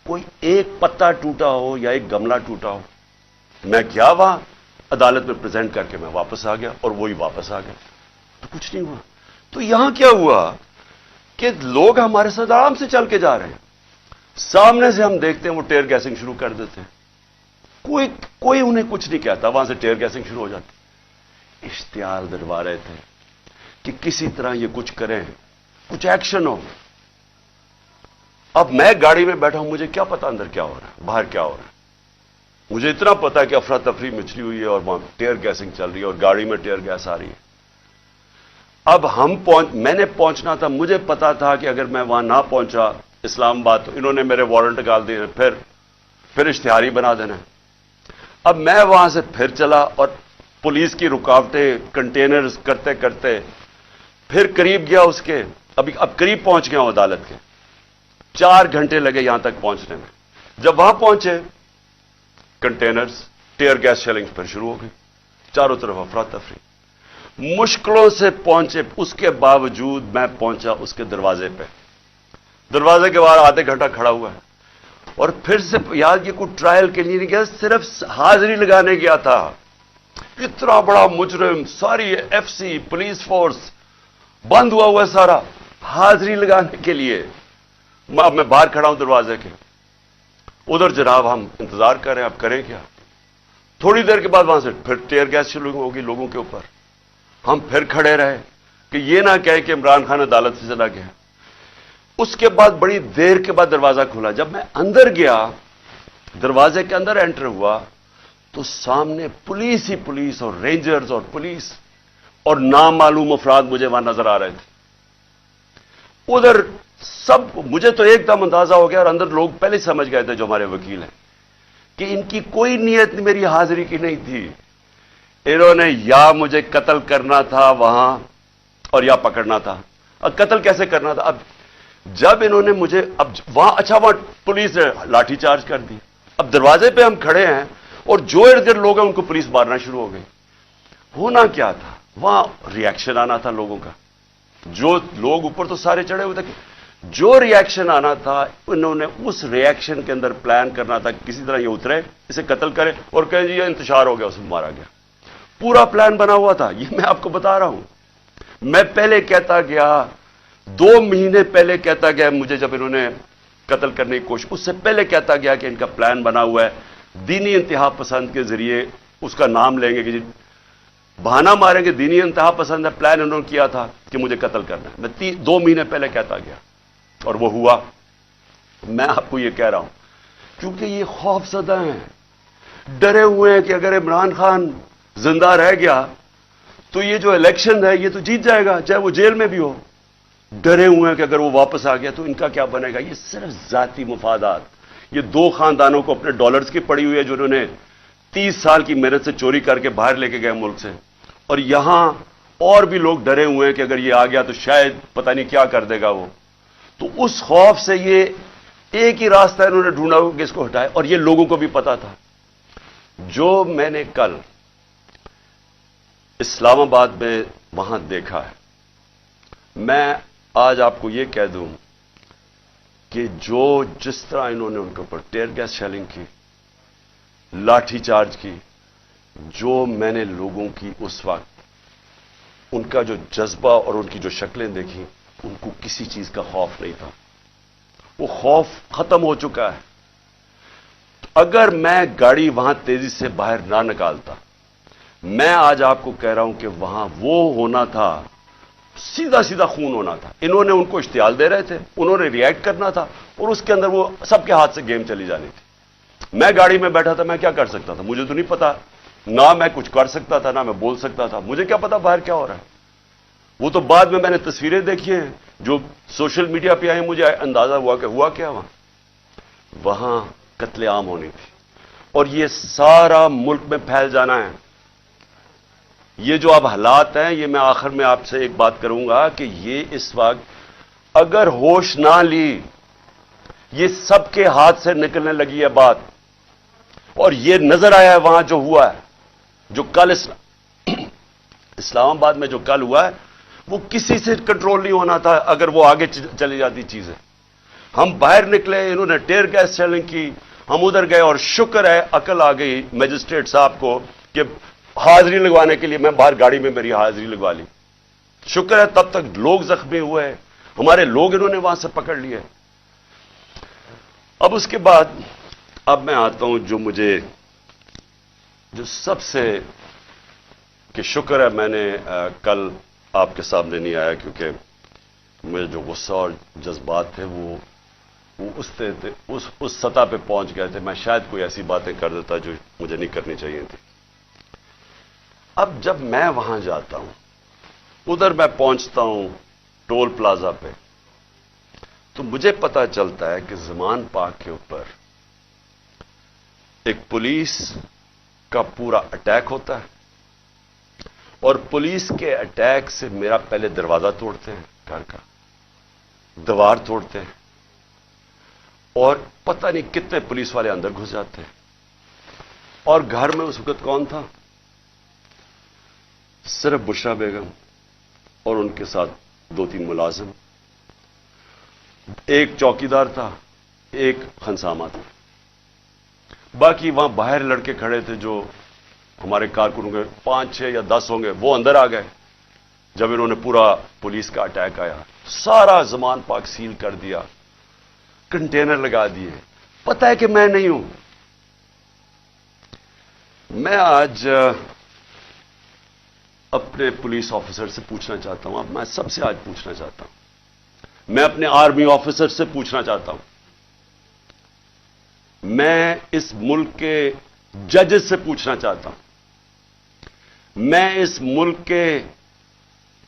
کوئی ایک پتا ٹوٹا ہو یا ایک گملہ ٹوٹا ہو. میں گیا وہاں عدالت میں پریزنٹ کر کے میں واپس آ گیا, اور وہی واپس آ گیا, تو کچھ نہیں ہوا. تو یہاں کیا ہوا کہ لوگ ہمارے ساتھ آرام سے چل کے جا رہے ہیں, سامنے سے ہم دیکھتے ہیں وہ ٹیئر گیسنگ شروع کر دیتے ہیں. کوئی انہیں کچھ نہیں کہتا, وہاں سے ٹیئر گیسنگ شروع ہو جاتی. اشتعال دلوا رہے تھے کہ کسی طرح یہ کچھ کریں, کچھ ایکشن ہو. اب میں گاڑی میں بیٹھا ہوں, مجھے کیا پتا اندر کیا ہو رہا ہے, باہر کیا ہو رہا ہے. مجھے اتنا پتا ہے کہ افراتفری مچلی ہوئی ہے اور وہاں ٹیئر گیسنگ چل رہی ہے اور گاڑی میں ٹیئر گیس آ رہی ہے. اب میں نے پہنچنا تھا, مجھے پتا تھا کہ اگر میں وہاں نہ پہنچا اسلام آباد تو انہوں نے میرے وارنٹ نکال دیے, پھر اشتہاری بنا دینا. اب میں وہاں سے پھر چلا اور پولیس کی رکاوٹیں کنٹینرز کرتے کرتے پھر قریب گیا اس کے, اب قریب پہنچ گیا ہوں عدالت کے. 4 گھنٹے لگے یہاں تک پہنچنے میں. جب وہاں پہنچے کنٹینرز ٹیئر گیس شیلنگ پھر شروع ہو گئی, چاروں طرف افراتفری. مشکلوں سے پہنچے, اس کے باوجود میں پہنچا اس کے دروازے پہ. دروازے کے باہر آدھے گھنٹہ کھڑا ہوا ہے اور پھر سے یاد یہ کوئی ٹرائل کے لیے نہیں گیا, صرف حاضری لگانے گیا تھا. اتنا بڑا مجرم, ساری ایف سی پولیس فورس بند ہوا ہے سارا, حاضری لگانے کے لیے. اب میں باہر کھڑا ہوں دروازے کے, ادھر جناب ہم انتظار کر رہے ہیں, اب کریں کیا. تھوڑی دیر کے بعد وہاں سے پھر ٹیئر گیس شروع ہوگی لوگوں کے اوپر. ہم پھر کھڑے رہے کہ یہ نہ کہے کہ عمران خان عدالت سے چلا گیا. اس کے بعد بڑی دیر کے بعد دروازہ کھلا. جب میں اندر گیا, دروازے کے اندر انٹر ہوا تو سامنے پولیس ہی پولیس اور رینجرز اور پولیس اور نامعلوم افراد مجھے وہاں نظر آ رہے تھے. ادھر سب, مجھے تو ایک دم اندازہ ہو گیا اور اندر لوگ پہلے سمجھ گئے تھے جو ہمارے وکیل ہیں کہ ان کی کوئی نیت میری حاضری کی نہیں تھی. انہوں نے یا مجھے قتل کرنا تھا وہاں اور یا پکڑنا تھا. اب قتل کیسے کرنا تھا؟ اب جب انہوں نے مجھے وہاں وہاں پولیس نے لاٹھی چارج کر دی. اب دروازے پہ ہم کھڑے ہیں اور جو ارد گرد لوگ ہیں ان کو پولیس مارنا شروع ہو گئی. ہونا کیا تھا وہاں؟ ری ایکشن آنا تھا لوگوں کا. جو لوگ اوپر تو سارے چڑھے ہوئے تھے, جو ری ایکشن آنا تھا انہوں نے اس ری ایکشن کے اندر پلان کرنا تھا کسی طرح یہ اترے, اسے قتل کرے اور کہے جی یہ انتشار ہو گیا, اس میں مارا گیا. پورا پلان بنا ہوا تھا. یہ میں آپ کو بتا رہا ہوں. میں پہلے کہتا گیا, 2 مہینے پہلے کہتا گیا مجھے, جب انہوں نے قتل کرنے کی کوشش, اس سے پہلے کہتا گیا کہ ان کا پلان بنا ہوا ہے, دینی انتہا پسند کے ذریعے اس کا نام لیں گے کہ جی بہانہ ماریں گے, دینی انتہا پسند ہے, پلان انہوں نے کیا تھا کہ مجھے قتل کرنا ہے. میں 2 مہینے پہلے کہتا گیا اور وہ ہوا. میں آپ کو یہ کہہ رہا ہوں کیونکہ یہ خوف زدہ ہیں, ڈرے ہوئے ہیں کہ اگر عمران خان زندہ رہ گیا تو یہ جو الیکشن ہے یہ تو جیت جائے گا چاہے وہ جیل میں بھی ہو. ڈرے ہوئے ہیں کہ اگر وہ واپس آ گیا تو ان کا کیا بنے گا. یہ صرف ذاتی مفادات. یہ 2 خاندانوں کو اپنے ڈالرز کی پڑی ہوئی ہے جو انہوں نے 30 سال کی محنت سے چوری کر کے باہر لے کے گئے ملک سے, اور یہاں اور بھی لوگ ڈرے ہوئے ہیں کہ اگر یہ آ گیا تو شاید پتہ نہیں کیا کر دے گا وہ. تو اس خوف سے یہ ایک ہی راستہ انہوں نے ڈھونڈا کہ اس کو ہٹائے, اور یہ لوگوں کو بھی پتا تھا. جو میں نے کل اسلام آباد میں وہاں دیکھا ہے, میں آج آپ کو یہ کہہ دوں کہ جس طرح انہوں نے ان کے اوپر ٹیئر گیس شیلنگ کی, لاٹھی چارج کی, جو میں نے لوگوں کی اس وقت ان کا جو جذبہ اور ان کی جو شکلیں دیکھی, ان کو کسی چیز کا خوف نہیں تھا. وہ خوف ختم ہو چکا ہے. اگر میں گاڑی وہاں تیزی سے باہر نہ نکالتا, میں آج آپ کو کہہ رہا ہوں کہ وہاں وہ ہونا تھا, سیدھا سیدھا خون ہونا تھا. انہوں نے ان کو اشتعال دے رہے تھے, انہوں نے ری ایکٹ کرنا تھا اور اس کے اندر وہ سب کے ہاتھ سے گیم چلی جانی تھی. میں گاڑی میں بیٹھا تھا, میں کیا کر سکتا تھا؟ مجھے تو نہیں پتا, نہ میں کچھ کر سکتا تھا نہ میں بول سکتا تھا. مجھے کیا پتا باہر کیا ہو رہا ہے. وہ تو بعد میں نے تصویریں دیکھی ہیں جو سوشل میڈیا پہ آئی, مجھے اندازہ ہوا کہ ہوا کیا وہاں قتل عام ہونی تھی, اور یہ سارا ملک میں پھیل جانا ہے. یہ جو اب حالات ہیں, یہ میں آخر میں آپ سے ایک بات کروں گا کہ یہ اس وقت اگر ہوش نہ لی, یہ سب کے ہاتھ سے نکلنے لگی ہے بات. اور یہ نظر آیا ہے وہاں جو ہوا ہے, جو کل اسلام آباد میں جو کل ہوا ہے, وہ کسی سے کنٹرول نہیں ہونا تھا اگر وہ آگے چلی جاتی چیزیں. ہم باہر نکلے, انہوں نے ٹیئر گیس شیلنگ کی, ہم ادھر گئے, اور شکر ہے عقل آ گئی میجسٹریٹ صاحب کو کہ حاضری لگوانے کے لیے میں باہر گاڑی میں میری حاضری لگوا لی. شکر ہے تب تک لوگ زخمی ہوئے, ہمارے لوگ انہوں نے وہاں سے پکڑ لیے. اب اس کے بعد اب میں آتا ہوں جو سب سے کہ شکر ہے میں نے کل آپ کے سامنے نہیں آیا, کیونکہ مجھے جو غصہ اور جذبات تھے وہ وہ اس سطح پہ پہنچ گئے تھے، میں شاید کوئی ایسی باتیں کر دیتا جو مجھے نہیں کرنی چاہیے تھی۔ اب جب میں وہاں جاتا ہوں، ادھر میں پہنچتا ہوں ٹول پلازا پہ، تو مجھے پتا چلتا ہے کہ زمان پاک کے اوپر ایک پولیس کا پورا اٹیک ہوتا ہے، اور پولیس کے اٹیک سے میرا پہلے دروازہ توڑتے ہیں، گھر کا دیوار توڑتے ہیں، اور پتہ نہیں کتنے پولیس والے اندر گھس جاتے ہیں۔ اور گھر میں اس وقت کون تھا؟ صرف بشرا بیگم اور ان کے ساتھ 2-3 ملازم، ایک چوکیدار تھا، ایک خنسامہ تھا، باقی وہاں باہر لڑکے کھڑے تھے جو ہمارے کارکنوں کے 5-6 یا 10 ہوں گے، وہ اندر آ گئے جب انہوں نے پورا پولیس کا اٹیک آیا، سارا زمان پاک سیل کر دیا، کنٹینر لگا دیے۔ پتہ ہے کہ میں نہیں ہوں۔ میں آج اپنے پولیس آفیسر سے پوچھنا چاہتا ہوں، اب میں سب سے آج پوچھنا چاہتا ہوں، میں اپنے آرمی آفیسر سے پوچھنا چاہتا ہوں، میں اس ملک کے ججز سے پوچھنا چاہتا ہوں، میں اس ملک کے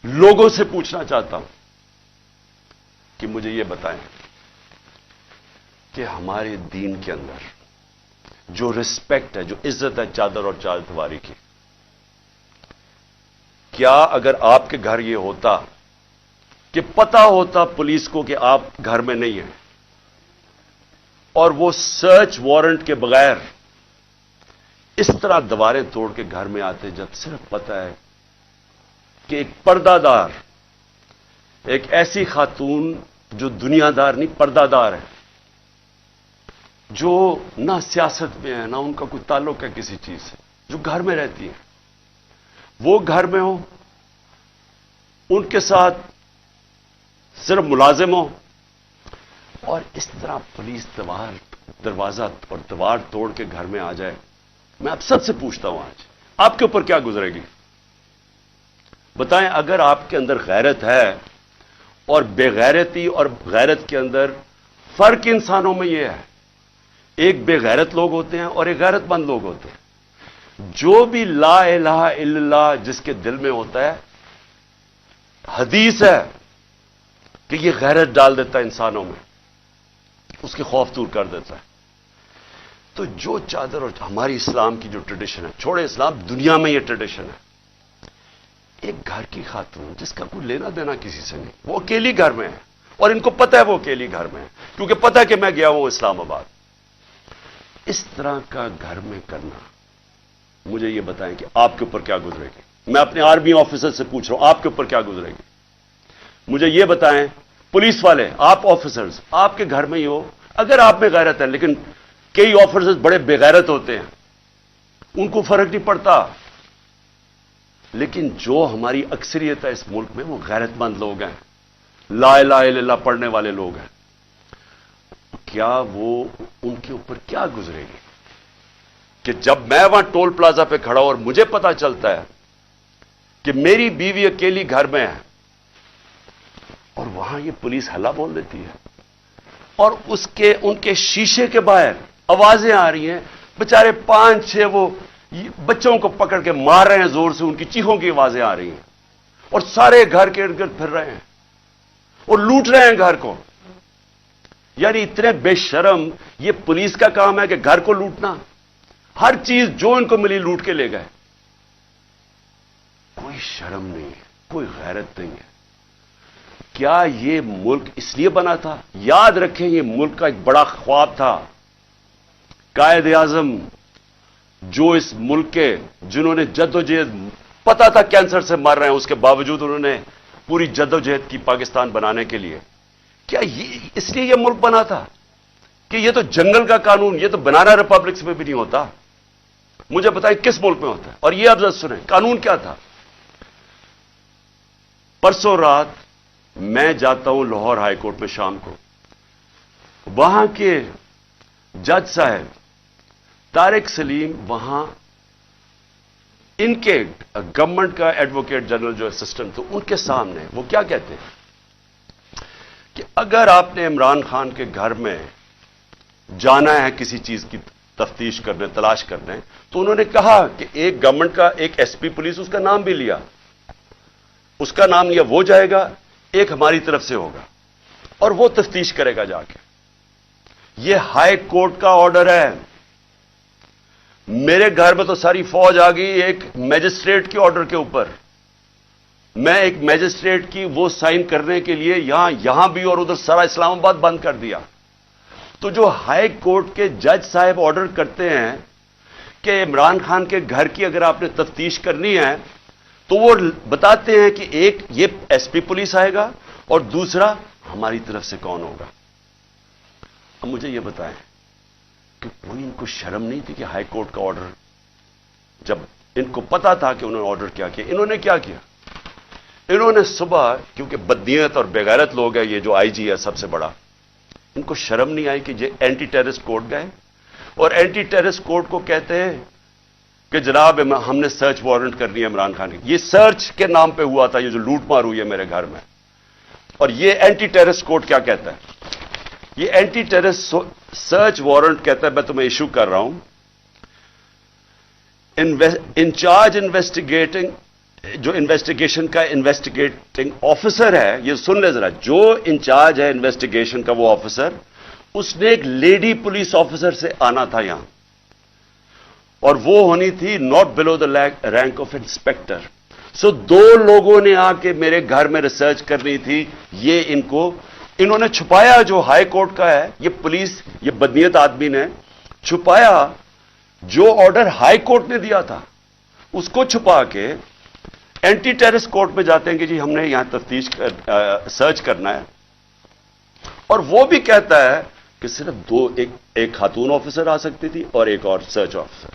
لوگوں سے پوچھنا چاہتا ہوں کہ مجھے یہ بتائیں کہ ہمارے دین کے اندر جو رسپیکٹ ہے، جو عزت ہے چادر اور چادرواری کی، کیا اگر آپ کے گھر یہ ہوتا کہ پتا ہوتا پولیس کو کہ آپ گھر میں نہیں ہیں، اور وہ سرچ وارنٹ کے بغیر اس طرح دیواریں توڑ کے گھر میں آتے، جب صرف پتا ہے کہ ایک پردہ دار، ایک ایسی خاتون جو دنیا دار نہیں پردہ دار ہے، جو نہ سیاست میں ہے نہ ان کا کوئی تعلق ہے کسی چیز سے، جو گھر میں رہتی ہے، وہ گھر میں ہو، ان کے ساتھ صرف ملازم ہو، اور اس طرح پولیس دروازہ اور دیوار توڑ کے گھر میں آ جائے۔ میں آپ سب سے پوچھتا ہوں، آج آپ کے اوپر کیا گزرے گی؟ بتائیں، اگر آپ کے اندر غیرت ہے، اور بے غیرتی اور غیرت کے اندر فرق انسانوں میں یہ ہے، ایک بے غیرت لوگ ہوتے ہیں اور ایک غیرت مند لوگ ہوتے ہیں۔ جو بھی لا الہ الا اللہ جس کے دل میں ہوتا ہے، حدیث ہے کہ یہ غیرت ڈال دیتا ہے انسانوں میں، اس کے خوف دور کر دیتا ہے۔ تو جو چادر، اور ہماری اسلام کی جو ٹریڈیشن ہے، چھوڑے اسلام، دنیا میں یہ ٹریڈیشن ہے، ایک گھر کی خاتون جس کا کوئی لینا دینا کسی سے نہیں، وہ اکیلی گھر میں ہے، اور ان کو پتہ ہے وہ اکیلی گھر میں ہے، کیونکہ پتہ ہے کہ میں گیا ہوں اسلام آباد۔ اس طرح کا گھر میں کرنا، مجھے یہ بتائیں کہ آپ کے اوپر کیا گزرے گی؟ میں اپنے آرمی آفیسر سے پوچھ رہا ہوں، آپ کے اوپر کیا گزرے گی؟ مجھے یہ بتائیں، پولیس والے، آپ آفیسرز، آپ کے گھر میں ہی ہو، اگر آپ میں غیرت ہے، لیکن کئی آفیسرز بڑے بے غیرت ہوتے ہیں، ان کو فرق نہیں پڑتا، لیکن جو ہماری اکثریت ہے اس ملک میں، وہ غیرت مند لوگ ہیں، لا الہ الا اللہ پڑھنے والے لوگ ہیں۔ کیا وہ ان کے اوپر کیا گزرے گی کہ جب میں وہاں ٹول پلازا پہ کھڑا ہوں اور مجھے پتا چلتا ہے کہ میری بیوی اکیلی گھر میں ہے، اور وہاں یہ پولیس ہلا بول دیتی ہے، اور ان کے شیشے کے باہر آوازیں آ رہی ہیں، بےچارے 5-6 وہ بچوں کو پکڑ کے مار رہے ہیں زور سے، ان کی چیخوں کی آوازیں آ رہی ہیں، اور سارے گھر کے ارد گرد پھر رہے ہیں اور لوٹ رہے ہیں گھر کو۔ یعنی اتنے بے شرم، یہ پولیس کا کام ہے کہ گھر کو لوٹنا، ہر چیز جو ان کو ملی لوٹ کے لے گئے، کوئی شرم نہیں ہے، کوئی غیرت نہیں ہے۔ کیا یہ ملک اس لیے بنا تھا؟ یاد رکھیں، یہ ملک کا ایک بڑا خواب تھا۔ قائد اعظم جو اس ملک کے، جنہوں نے جدوجہد، پتا تھا کینسر سے مر رہے ہیں، اس کے باوجود انہوں نے پوری جدوجہد کی پاکستان بنانے کے لیے۔ کیا اس لیے یہ ملک بنا تھا کہ یہ تو جنگل کا قانون، یہ تو بنانا ریپبلکس میں بھی نہیں ہوتا؟ مجھے بتائیں کس ملک میں ہوتا ہے؟ اور یہ اب ذرا سنیں، قانون کیا تھا؟ پرسوں رات میں جاتا ہوں لاہور ہائی کورٹ میں شام کو، وہاں کے جج صاحب طارق سلیم، وہاں ان کے گورنمنٹ کا ایڈوکیٹ جنرل جو اسسٹنٹ، تو ان کے سامنے وہ کیا کہتے ہیں کہ اگر آپ نے عمران خان کے گھر میں جانا ہے کسی چیز کی تفتیش کرنے، تلاش کرنے، تو انہوں نے کہا کہ ایک گورنمنٹ کا ایک ایس پی پولیس، اس کا نام بھی لیا، اس کا نام لیا، وہ جائے گا، ایک ہماری طرف سے ہوگا اور وہ تفتیش کرے گا جا کے۔ یہ ہائی کورٹ کا آرڈر ہے۔ میرے گھر میں تو ساری فوج آ گئی ایک میجسٹریٹ کے آرڈر کے اوپر۔ میں ایک میجسٹریٹ کی وہ سائن کرنے کے لیے یہاں بھی اور ادھر سارا اسلام آباد بند کر دیا۔ تو جو ہائی کورٹ کے جج صاحب آرڈر کرتے ہیں کہ عمران خان کے گھر کی اگر آپ نے تفتیش کرنی ہے تو وہ بتاتے ہیں کہ ایک یہ ایس پی پولیس آئے گا اور دوسرا ہماری طرف سے کون ہوگا۔ اب مجھے یہ بتائیں کہ کوئی ان کو شرم نہیں تھی کہ ہائی کورٹ کا آرڈر، جب ان کو پتا تھا کہ انہوں نے آرڈر کیا کیا، انہوں نے کیا کیا؟ انہوں نے صبح، کیونکہ بدنیت اور بےغیرت لوگ ہیں یہ جو آئی جی ہے سب سے بڑا، ان کو شرم نہیں آئی کہ یہ اینٹی ٹیررسٹ کورٹ گئے اور اینٹی ٹیررسٹ کورٹ کو کہتے ہیں کہ جناب ہم نے سرچ وارنٹ کرنی ہے عمران خان کی۔ یہ سرچ کے نام پہ ہوا تھا، یہ جو لوٹ مار ہوئی ہے میرے گھر میں۔ اور یہ اینٹی ٹیررسٹ کورٹ کیا کہتا ہے؟ یہ اینٹی ٹیررسٹ سرچ وارنٹ کہتا ہے میں تمہیں ایشو کر رہا ہوں، انچارج انویسٹیگیٹنگ، جو انویسٹیگیشن کا انویسٹیگیٹنگ آفیسر ہے، یہ سن لے ذرا، جو انچارج ہے انویسٹیگیشن کا وہ آفیسر، اس نے ایک لیڈی پولیس آفیسر سے آنا تھا یہاں، اور وہ ہونی تھی not below the rank of inspector. So دو لوگوں نے آ کے میرے گھر میں ریسرچ کرنی تھی۔ یہ انہوں نے چھپایا، جو ہائی کورٹ کا ہے، یہ پولیس، یہ بدنیت آدمی نے چھپایا جو آرڈر ہائی کورٹ نے دیا تھا، اس کو چھپا کے اینٹی ٹیررسٹ کورٹ میں جاتے ہیں کہ جی ہم نے یہاں تفتیش سرچ کرنا ہے، اور وہ بھی کہتا ہے کہ صرف ایک خاتون آفیسر آ سکتی تھی اور ایک اور سرچ آفیسر۔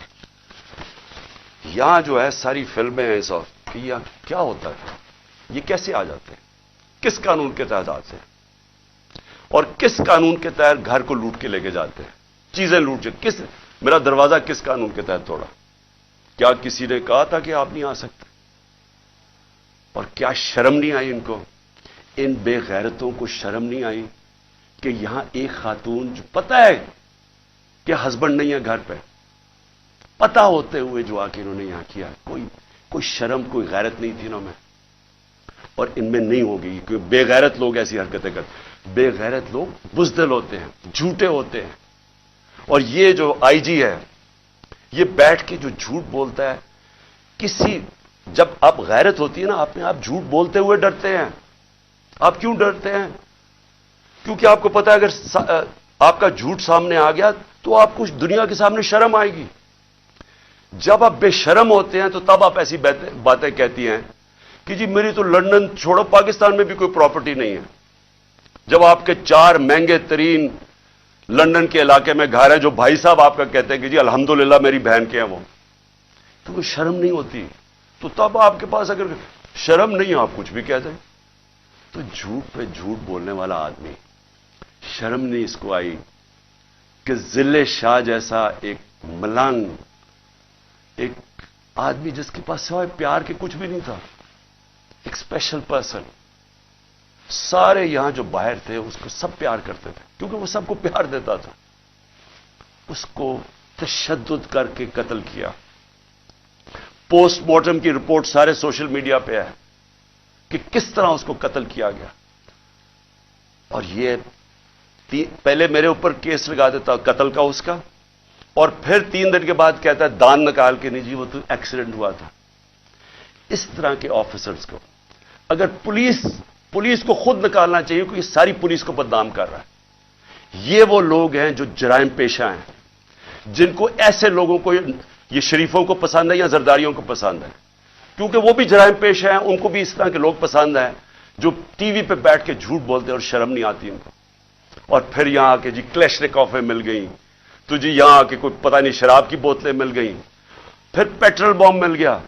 یہاں جو ہے ساری فلمیں ہیں کہ یہاں کیا ہوتا ہے، یہ کیسے آ جاتے ہیں، کس قانون کے تحت آتے ہیں، اور کس قانون کے تحت گھر کو لوٹ کے لے کے جاتے ہیں، چیزیں لوٹ کے، میرا دروازہ کس قانون کے تحت توڑا؟ کیا کسی نے کہا تھا کہ آپ نہیں آ سکتے؟ اور کیا شرم نہیں آئی ان کو؟ ان بے غیرتوں کو شرم نہیں آئی کہ یہاں ایک خاتون جو پتہ ہے کہ ہسبینڈ نہیں ہے گھر پہ، پتہ ہوتے ہوئے جو آ کے انہوں نے یہاں کیا، کوئی شرم، کوئی غیرت نہیں تھی انہوں میں، اور ان میں نہیں ہوگی، کیونکہ بے غیرت لوگ ایسی حرکتیں کرتے۔ بے غیرت لوگ بزدل ہوتے ہیں، جھوٹے ہوتے ہیں، اور یہ جو آئی جی ہے یہ بیٹھ کے جو جھوٹ بولتا ہے، جب آپ غیرت ہوتی ہے نا، آپ جھوٹ بولتے ہوئے ڈرتے ہیں۔ آپ کیوں ڈرتے ہیں؟ کیونکہ آپ کو پتا ہے اگر آپ کا جھوٹ سامنے آ گیا تو آپ کو دنیا کے سامنے شرم آئے گی۔ جب آپ بے شرم ہوتے ہیں تو تب آپ ایسی باتیں کہتی ہیں کہ جی میری تو لندن چھوڑو، پاکستان میں بھی کوئی پراپرٹی نہیں ہے، جب آپ کے 4 مہنگے ترین لندن کے علاقے میں گھر ہے، جو بھائی صاحب آپ کا کہتے ہیں کہ جی الحمدللہ میری بہن کے ہیں وہ، تو کوئی شرم نہیں ہوتی۔ تو تب آپ کے پاس اگر شرم نہیں، آپ کچھ بھی کہہ دیں، تو جھوٹ پہ جھوٹ بولنے والا آدمی، شرم نہیں اس کو آئی کہ ذل شاہ جیسا ایک ملنگ، ایک آدمی جس کے پاس سوائے پیار کے کچھ بھی نہیں تھا، ایک اسپیشل پرسن، سارے یہاں جو باہر تھے اس کو سب پیار کرتے تھے کیونکہ وہ سب کو پیار دیتا تھا، اس کو تشدد کر کے قتل کیا۔ پوسٹ مارٹم کی رپورٹ سارے سوشل میڈیا پہ ہے کہ کس طرح اس کو قتل کیا گیا، اور یہ پہلے میرے اوپر کیس لگا دیتا قتل کا اس کا، اور پھر 3 دن کے بعد کہتا ہے دان نکال کے نہیں جی وہ تو ایکسیڈنٹ ہوا تھا۔ اس طرح کے آفیسرز کو اگر پولیس کو خود نکالنا چاہیے، کیونکہ یہ ساری پولیس کو بدنام کر رہا ہے۔ یہ وہ لوگ ہیں جو جرائم پیشہ ہیں، جن کو ایسے لوگوں کو، یہ شریفوں کو پسند ہے یا زرداریوں کو پسند ہے، کیونکہ وہ بھی جرائم پیشہ ہیں، ان کو بھی اس طرح کے لوگ پسند ہیں جو ٹی وی پہ بیٹھ کے جھوٹ بولتے ہیں اور شرم نہیں آتی ان کو، اور پھر یہاں آ کے جی کلیشنکوفیں مل گئیں، تو جی یہاں آ کے کوئی پتہ نہیں شراب کی بوتلیں مل گئیں، پھر پیٹرول بم مل گیا۔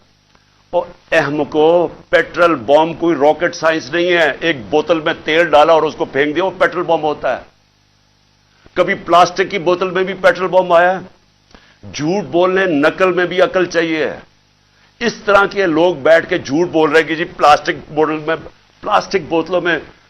اور احمقو، پیٹرول بم کوئی راکٹ سائنس نہیں ہے، ایک بوتل میں تیل ڈالا اور اس کو پھینک دیا وہ پیٹرول بم ہوتا ہے۔ کبھی پلاسٹک کی بوتل میں بھی پیٹرول بم آیا ہے؟ جھوٹ بولنے نقل میں بھی عقل چاہیے۔ اس طرح کے لوگ بیٹھ کے جھوٹ بول رہے ہیں کہ جی پلاسٹک بوتلوں میں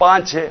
5-6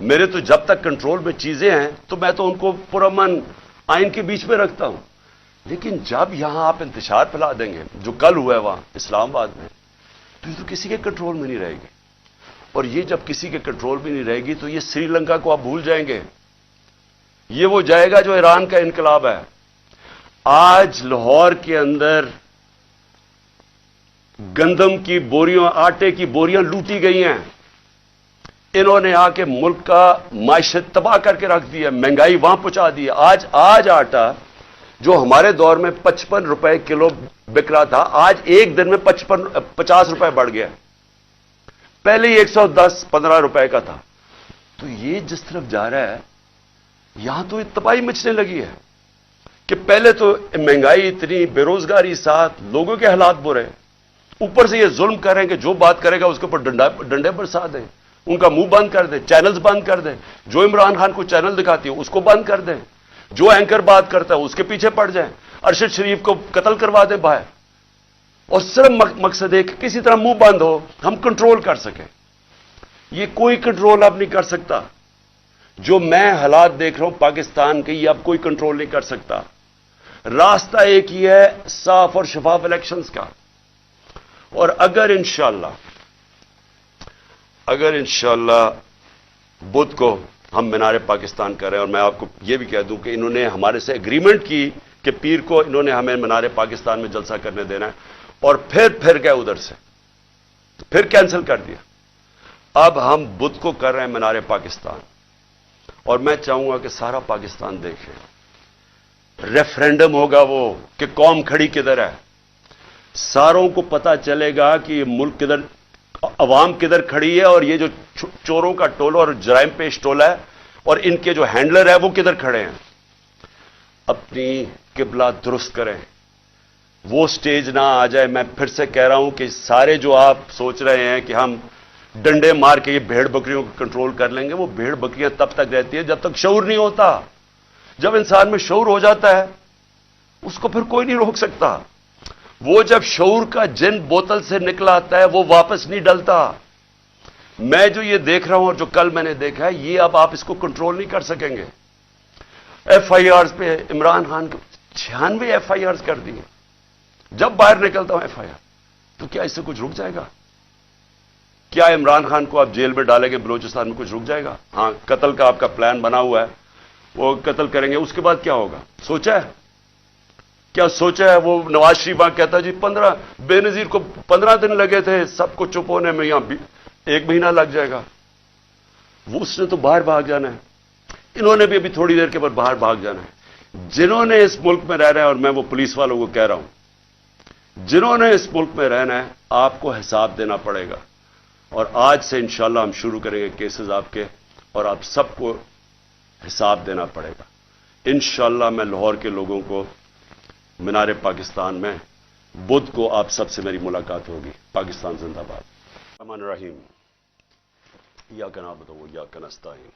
میرے تو جب تک کنٹرول میں چیزیں ہیں تو میں تو ان کو پرامن آئین کے بیچ میں رکھتا ہوں، لیکن جب یہاں آپ انتشار پھیلا دیں گے جو کل ہوا ہے وہاں اسلام آباد میں، تو یہ تو کسی کے کنٹرول میں نہیں رہے گی، اور یہ جب کسی کے کنٹرول میں نہیں رہے گی تو یہ سری لنکا کو آپ بھول جائیں گے، یہ وہ جائے گا جو ایران کا انقلاب ہے۔ آج لاہور کے اندر گندم کی بوریاں، آٹے کی بوریاں لوٹی گئی ہیں، انہوں نے آ کے ملک کا معیشت تباہ کر کے رکھ دیا، مہنگائی وہاں پہنچا دی ہے۔ آج آٹا جو ہمارے دور میں 55 روپے کلو بک رہا تھا، آج ایک دن میں 50 روپے بڑھ گیا، پہلے ہی 110-15 روپے کا تھا۔ تو یہ جس طرف جا رہا ہے یہاں تو تباہی مچنے لگی ہے کہ پہلے تو مہنگائی اتنی، بے روزگاری ساتھ، لوگوں کے حالات برے، اوپر سے یہ ظلم کر رہے ہیں کہ جو بات کرے گا اس کے اوپر ڈنڈے برسا دیں، ان کا منہ بند کر دیں، چینلز بند کر دیں، جو عمران خان کو چینل دکھاتی ہے اس کو بند کر دیں، جو اینکر بات کرتا ہے اس کے پیچھے پڑ جائیں، ارشد شریف کو قتل کروا دیں باہر، اور صرف مقصد ہے کہ کسی طرح منہ بند ہو، ہم کنٹرول کر سکیں۔ یہ کوئی کنٹرول اب نہیں کر سکتا، جو میں حالات دیکھ رہا ہوں پاکستان کے، یہ اب کوئی کنٹرول نہیں کر سکتا۔ راستہ ایک ہی ہے، صاف اور شفاف الیکشنز کا، اور اگر انشاءاللہ بدھ کو ہم مینار پاکستان کر رہے ہیں، اور میں آپ کو یہ بھی کہہ دوں کہ انہوں نے ہمارے سے اگریمنٹ کی کہ پیر کو انہوں نے ہمیں مینار پاکستان میں جلسہ کرنے دینا ہے، اور پھر گئے ادھر سے، پھر کینسل کر دیا۔ اب ہم بدھ کو کر رہے ہیں مینار پاکستان، اور میں چاہوں گا کہ سارا پاکستان دیکھے، ریفرینڈم ہوگا وہ کہ قوم کھڑی کدھر ہے، ساروں کو پتا چلے گا کہ یہ ملک کدھر، عوام کدھر کھڑی ہے، اور یہ جو چوروں کا ٹولہ اور جرائم پیش ٹولہ ہے اور ان کے جو ہینڈلر ہے وہ کدھر کھڑے ہیں۔ اپنی قبلہ درست کریں، وہ سٹیج نہ آ جائے۔ میں پھر سے کہہ رہا ہوں کہ سارے جو آپ سوچ رہے ہیں کہ ہم ڈنڈے مار کے یہ بھیڑ بکریوں کو کنٹرول کر لیں گے، وہ بھیڑ بکریاں تب تک رہتی ہے جب تک شعور نہیں ہوتا۔ جب انسان میں شعور ہو جاتا ہے اس کو پھر کوئی نہیں روک سکتا۔ وہ جب شعور کا جن بوتل سے نکلا آتا ہے وہ واپس نہیں ڈلتا۔ میں جو یہ دیکھ رہا ہوں اور جو کل میں نے دیکھا ہے، یہ اب آپ اس کو کنٹرول نہیں کر سکیں گے۔ ایف آئی آرز پہ عمران خان کو 96 ایف آئی آرز کر دیے۔ جب باہر نکلتا ہوں ایف آئی آر، تو کیا اس سے کچھ رک جائے گا؟ کیا عمران خان کو آپ جیل میں ڈالیں گے بلوچستان میں کچھ رک جائے گا؟ ہاں، قتل کا آپ کا پلان بنا ہوا ہے، وہ قتل کریں گے، اس کے بعد کیا ہوگا سوچا ہے؟ کیا سوچا ہے؟ وہ نواز شریف کہتا جی 15 بے نظیر کو 15 دن لگے تھے سب کو چپ ہونے میں، یہاں 1 مہینہ لگ جائے گا۔ وہ اس نے تو باہر بھاگ جانا ہے، انہوں نے بھی ابھی تھوڑی دیر کے بعد باہر بھاگ جانا ہے۔ جنہوں نے اس ملک میں رہنا ہے، اور میں وہ پولیس والوں کو کہہ رہا ہوں، جنہوں نے اس ملک میں رہنا ہے آپ کو حساب دینا پڑے گا، اور آج سے انشاءاللہ ہم شروع کریں گے کیسز آپ کے، اور آپ سب کو حساب دینا پڑے گا۔ انشاءاللہ میں لاہور کے لوگوں کو مینار پاکستان میں بدھ کو آپ سب سے میری ملاقات ہوگی۔ پاکستان زندہ باد۔ الرحمن الرحیم، ایاک نعبد و ایاک نستعین۔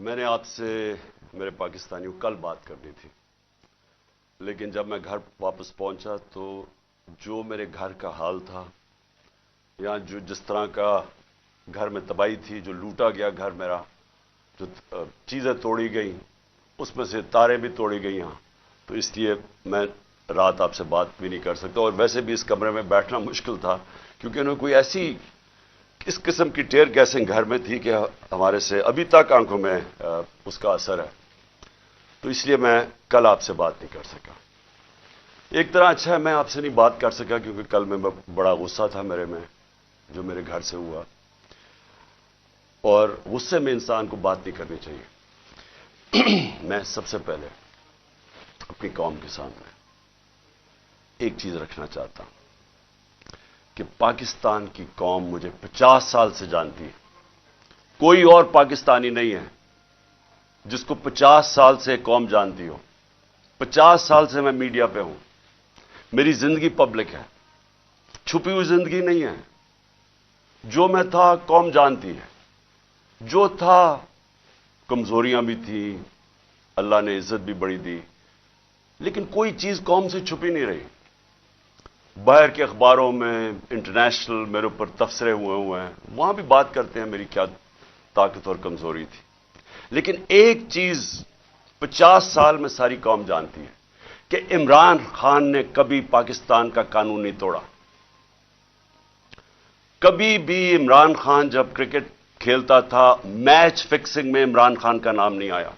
میں نے آپ سے میرے پاکستانیوں کل بات کرنی تھی، لیکن جب میں گھر واپس پہنچا تو جو میرے گھر کا حال تھا، یا جو جس طرح کا گھر میں تباہی تھی، جو لوٹا گیا گھر میرا، جو چیزیں توڑی گئیں، اس میں سے تاریں بھی توڑی گئی ہاں، تو اس لیے میں رات آپ سے بات بھی نہیں کر سکتا، اور ویسے بھی اس کمرے میں بیٹھنا مشکل تھا، کیونکہ انہوں نے کوئی ایسی اس قسم کی ٹیئر گیسنگ گھر میں تھی کہ ہمارے سے ابھی تک آنکھوں میں اس کا اثر ہے، تو اس لیے میں کل آپ سے بات نہیں کر سکا۔ ایک طرح اچھا ہے میں آپ سے نہیں بات کر سکا، کیونکہ کل میں بڑا غصہ تھا میرے میں جو میرے گھر سے ہوا، اور غصے میں انسان کو بات نہیں کرنی چاہیے۔ میں سب سے پہلے اپنی قوم کے سامنے ایک چیز رکھنا چاہتا ہوں کہ پاکستان کی قوم مجھے 50 سال سے جانتی ہے، کوئی اور پاکستانی نہیں ہے جس کو 50 سال سے قوم جانتی ہو۔ 50 سال سے میں میڈیا پہ ہوں، میری زندگی پبلک ہے، چھپی ہوئی زندگی نہیں ہے۔ جو میں تھا قوم جانتی ہے، جو تھا کمزوریاں بھی تھیں، اللہ نے عزت بھی بڑی دی، لیکن کوئی چیز قوم سے چھپی نہیں رہی۔ باہر کے اخباروں میں انٹرنیشنل میرے اوپر تبصرے ہوئے ہیں، وہاں بھی بات کرتے ہیں میری کیا طاقت اور کمزوری تھی، لیکن ایک چیز 50 سال میں ساری قوم جانتی ہے کہ عمران خان نے کبھی پاکستان کا قانون نہیں توڑا. کبھی بھی عمران خان جب کرکٹ کھیلتا تھا میچ فکسنگ میں عمران خان کا نام نہیں آیا.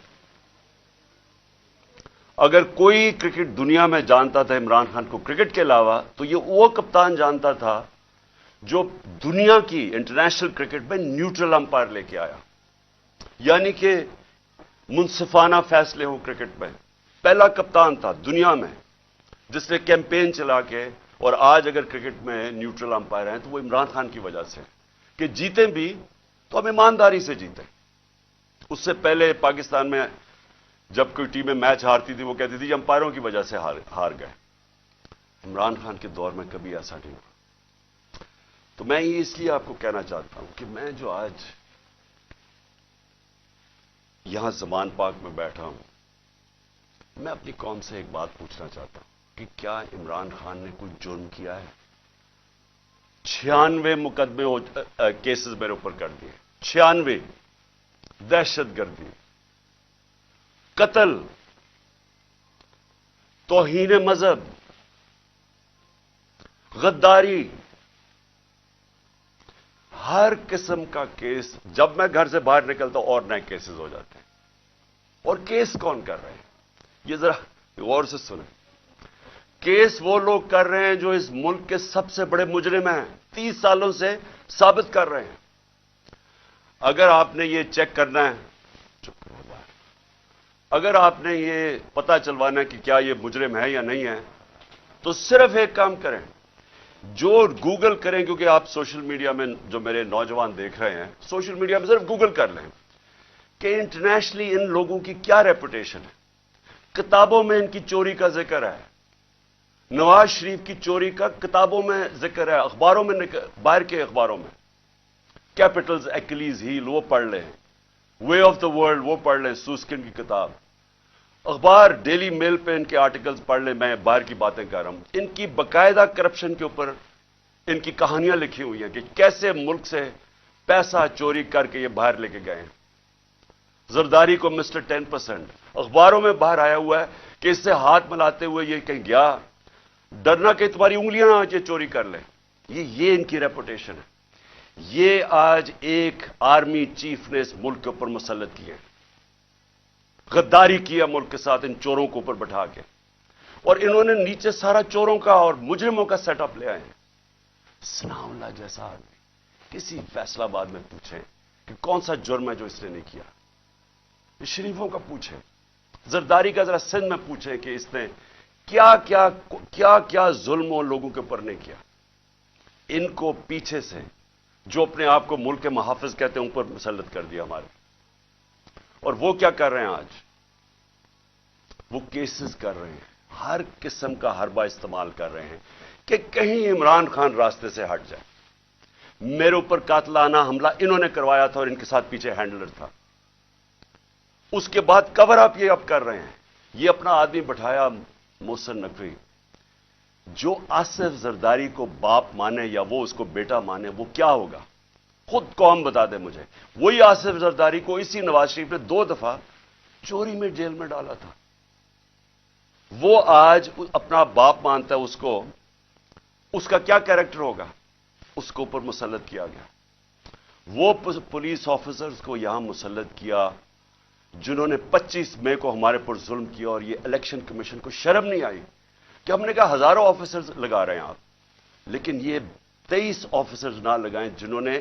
اگر کوئی کرکٹ دنیا میں جانتا تھا عمران خان کو کرکٹ کے علاوہ تو یہ وہ کپتان جانتا تھا جو دنیا کی انٹرنیشنل کرکٹ میں نیوٹرل امپائر لے کے آیا، یعنی کہ منصفانہ فیصلے ہوں کرکٹ میں. پہلا کپتان تھا دنیا میں جس نے کیمپین چلا کے، اور آج اگر کرکٹ میں نیوٹرل امپائر ہیں تو وہ عمران خان کی وجہ سے کہ جیتے بھی تو ہم ایمانداری سے جیتے. اس سے پہلے پاکستان میں جب کوئی ٹیمیں میچ ہارتی تھی وہ کہتی تھی امپائروں کی وجہ سے ہار گئے. عمران خان کے دور میں کبھی ایسا نہیں ہوا. تو میں یہ اس لیے آپ کو کہنا چاہتا ہوں کہ میں جو آج یہاں زمان پاک میں بیٹھا ہوں، میں اپنی قوم سے ایک بات پوچھنا چاہتا ہوں کہ کیا عمران خان نے کوئی جرم کیا ہے؟ 96 مقدمے کیسز میرے اوپر کر دیے، 96، دہشت گردی، قتل، توہین مذہب، غداری، ہر قسم کا کیس. جب میں گھر سے باہر نکلتا ہوں اور نئے کیسز ہو جاتے ہیں. اور کیس کون کر رہے ہیں؟ یہ ذرا غور سے سنیں. کیس وہ لوگ کر رہے ہیں جو اس ملک کے سب سے بڑے مجرم ہیں، 30 سالوں سے ثابت کر رہے ہیں. اگر آپ نے یہ چیک کرنا ہے، اگر آپ نے یہ پتا چلوانا ہے کہ کیا یہ مجرم ہے یا نہیں ہے، تو صرف ایک کام کریں، جو گوگل کریں، کیونکہ آپ سوشل میڈیا میں جو میرے نوجوان دیکھ رہے ہیں سوشل میڈیا میں صرف گوگل کر لیں کہ انٹرنیشنلی ان لوگوں کی کیا ریپوٹیشن ہے. کتابوں میں ان کی چوری کا ذکر ہے، نواز شریف کی چوری کا کتابوں میں ذکر ہے، اخباروں میں باہر کے اخباروں میں. کیپٹلز ایکلیز ہیل وہ پڑھ لیں، وے آف دا ورلڈ وہ پڑھ لیں، سوسکن کی کتاب، اخبار ڈیلی میل پہ ان کے آرٹیکلز پڑھ لیں. میں باہر کی باتیں کر رہا ہوں. ان کی باقاعدہ کرپشن کے اوپر ان کی کہانیاں لکھی ہوئی ہیں کہ کیسے ملک سے پیسہ چوری کر کے یہ باہر لے کے گئے ہیں. زرداری کو مسٹر 10%، اخباروں میں باہر آیا ہوا ہے کہ اس سے ہاتھ ملاتے ہوئے یہ کہیں گیا، ڈرنا کہ تمہاری انگلیاں نہ یہ چوری کر لیں. یہ ان کی ریپوٹیشن ہے. یہ آج ایک آرمی چیف نے اس ملک کے اوپر مسلط کیے، غداری کیا ملک کے ساتھ ان چوروں کو اوپر بٹھا کے، اور انہوں نے نیچے سارا چوروں کا اور مجرموں کا سیٹ اپ لے آئے ہیں. ثناء اللہ جیسا آدمی کسی فیصلہ آباد میں پوچھیں کہ کون سا جرم ہے جو اس نے نہیں کیا. شریفوں کا پوچھیں، زرداری کا ذرا سندھ میں پوچھیں کہ اس نے کیا ظلم اور لوگوں کے اوپر نہیں کیا. ان کو پیچھے سے جو اپنے آپ کو ملک کے محافظ کہتے ہیں اوپر مسلط کر دیا ہمارے. اور وہ کیا کر رہے ہیں آج؟ وہ کیسز کر رہے ہیں، ہر قسم کا حربہ استعمال کر رہے ہیں کہ کہیں عمران خان راستے سے ہٹ جائے. میرے اوپر قاتلانہ حملہ انہوں نے کروایا تھا اور ان کے ساتھ پیچھے ہینڈلر تھا. اس کے بعد کور اپ یہ اب کر رہے ہیں. یہ اپنا آدمی بٹھایا محسن نقوی، جو آصف زرداری کو باپ مانے یا وہ اس کو بیٹا مانے، وہ کیا ہوگا خود قوم بتا دے مجھے. وہی آصف زرداری کو اسی نواز شریف نے 2 دفعہ چوری میں جیل میں ڈالا تھا. وہ آج اپنا باپ مانتا ہے اس کو، اس کا کیا کیریکٹر ہوگا؟ اس کو اوپر مسلط کیا گیا. وہ پولیس آفیسرز کو یہاں مسلط کیا جنہوں نے 25 مئی کو ہمارے پر ظلم کیا، اور یہ الیکشن کمیشن کو شرم نہیں آئی کہ ہم نے کہا ہزاروں آفیسرز لگا رہے ہیں آپ، لیکن یہ 23 آفیسرز نہ لگائیں جنہوں نے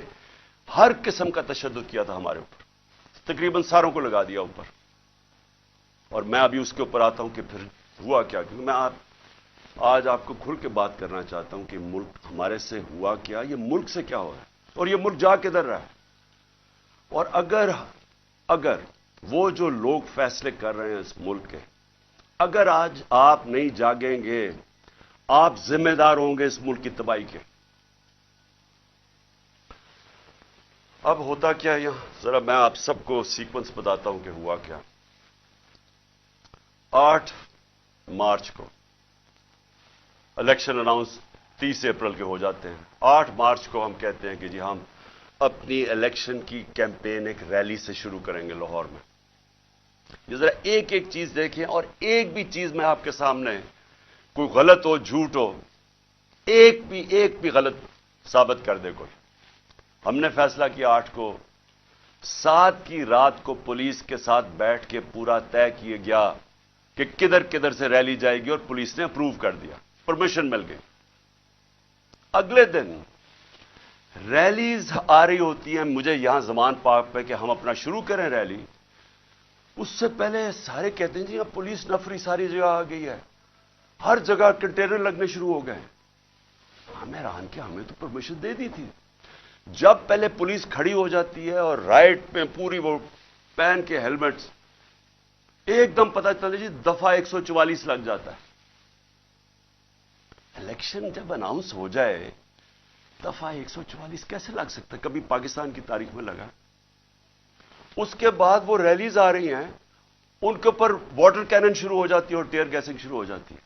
ہر قسم کا تشدد کیا تھا ہمارے اوپر، تقریباً ساروں کو لگا دیا اوپر. اور میں ابھی اس کے اوپر آتا ہوں کہ پھر ہوا کیا، کیونکہ میں آج آپ کو کھل کے بات کرنا چاہتا ہوں کہ ملک ہمارے سے ہوا کیا، یہ ملک سے کیا ہو رہا ہے اور یہ ملک جا کدھر رہا ہے. اور اگر وہ جو لوگ فیصلے کر رہے ہیں اس ملک کے، اگر آج آپ نہیں جاگیں گے، آپ ذمہ دار ہوں گے اس ملک کی تباہی کے. اب ہوتا کیا یہاں، ذرا میں آپ سب کو سیکوینس بتاتا ہوں کہ ہوا کیا. 8 مارچ کو الیکشن اناؤنس 30 اپریل کے ہو جاتے ہیں. 8 مارچ کو ہم کہتے ہیں کہ جی ہم اپنی الیکشن کی کیمپین ایک ریلی سے شروع کریں گے لاہور میں. یہ ذرا ایک ایک چیز دیکھیں, اور ایک بھی چیز میں آپ کے سامنے, کوئی غلط ہو جھوٹ ہو, ایک بھی غلط ثابت کر دے کوئی. ہم نے فیصلہ کیا 8 کو, 7 کی رات کو پولیس کے ساتھ بیٹھ کے پورا طے کیا گیا کہ کدھر کدھر سے ریلی جائے گی, اور پولیس نے اپروو کر دیا, پرمیشن مل گئی. اگلے دن ریلیز آ رہی ہوتی ہیں مجھے یہاں زمان پارک پہ کہ ہم اپنا شروع کریں ریلی. اس سے پہلے سارے کہتے ہیں جی اب پولیس نفری ساری جگہ آ گئی ہے, ہر جگہ کنٹینر لگنے شروع ہو گئے. ہمیں حیران کہ ہمیں تو پرمیشن دے دی تھی. جب پہلے پولیس کھڑی ہو جاتی ہے اور رائٹ پہ پوری وہ پہن کے ہیلمٹس, ایک دم پتہ چلتا جی دفعہ 144 لگ جاتا ہے. الیکشن جب اناؤنس ہو جائے دفعہ 144 کیسے لگ سکتا ہے؟ کبھی پاکستان کی تاریخ میں لگا؟ اس کے بعد وہ ریلیز آ رہی ہیں, ان کے اوپر واٹر کینن شروع ہو جاتی ہے اور ٹیئر گیسنگ شروع ہو جاتی ہے.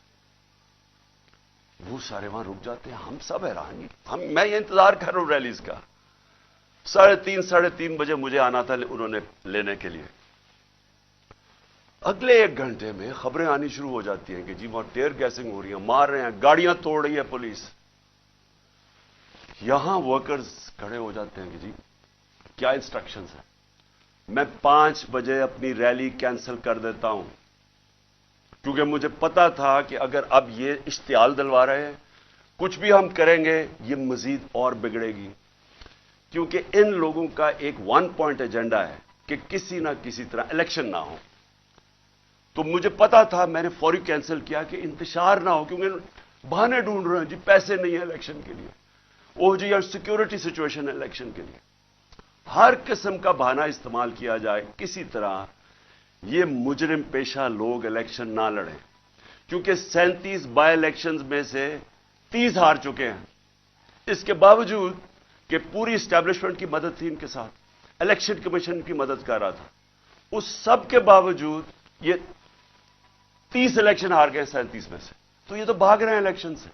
وہ سارے وہاں رک جاتے ہیں. ہم سب حیران ہیں. میں یہ انتظار کر رہا ہوں ریلیز کا. 3:30 بجے مجھے آنا تھا انہوں نے لینے کے لیے. اگلے 1 گھنٹے میں خبریں آنی شروع ہو جاتی ہیں کہ جی وہاں ٹیئر گیسنگ ہو رہی ہے, مار رہے ہیں, گاڑیاں توڑ رہی ہے پولیس. یہاں ورکرز کھڑے ہو جاتے ہیں کہ جی کیا انسٹرکشنز ہیں. میں 5 بجے اپنی ریلی کینسل کر دیتا ہوں, کیونکہ مجھے پتا تھا کہ اگر اب یہ اشتعال دلوا رہے ہیں, کچھ بھی ہم کریں گے یہ مزید اور بگڑے گی. کیونکہ ان لوگوں کا ایک 1 پوائنٹ ایجنڈا ہے کہ کسی نہ کسی طرح الیکشن نہ ہو. تو مجھے پتا تھا, میں نے فوری کینسل کیا کہ انتشار نہ ہو, کیونکہ بہانے ڈھونڈ رہے ہیں جی پیسے نہیں ہیں الیکشن کے لیے, وہ جی یا سیکورٹی سچویشن ہے الیکشن کے لیے. ہر قسم کا بہانہ استعمال کیا جائے, کسی طرح یہ مجرم پیشہ لوگ الیکشن نہ لڑیں. کیونکہ 37 بائی الیکشنز میں سے 30 ہار چکے ہیں. اس کے باوجود کہ پوری اسٹیبلشمنٹ کی مدد تھی ان کے ساتھ, الیکشن کمیشن کی مدد کر رہا تھا, اس سب کے باوجود یہ 30 الیکشن ہار گئے 37 میں سے. تو یہ تو بھاگ رہے ہیں الیکشن سے.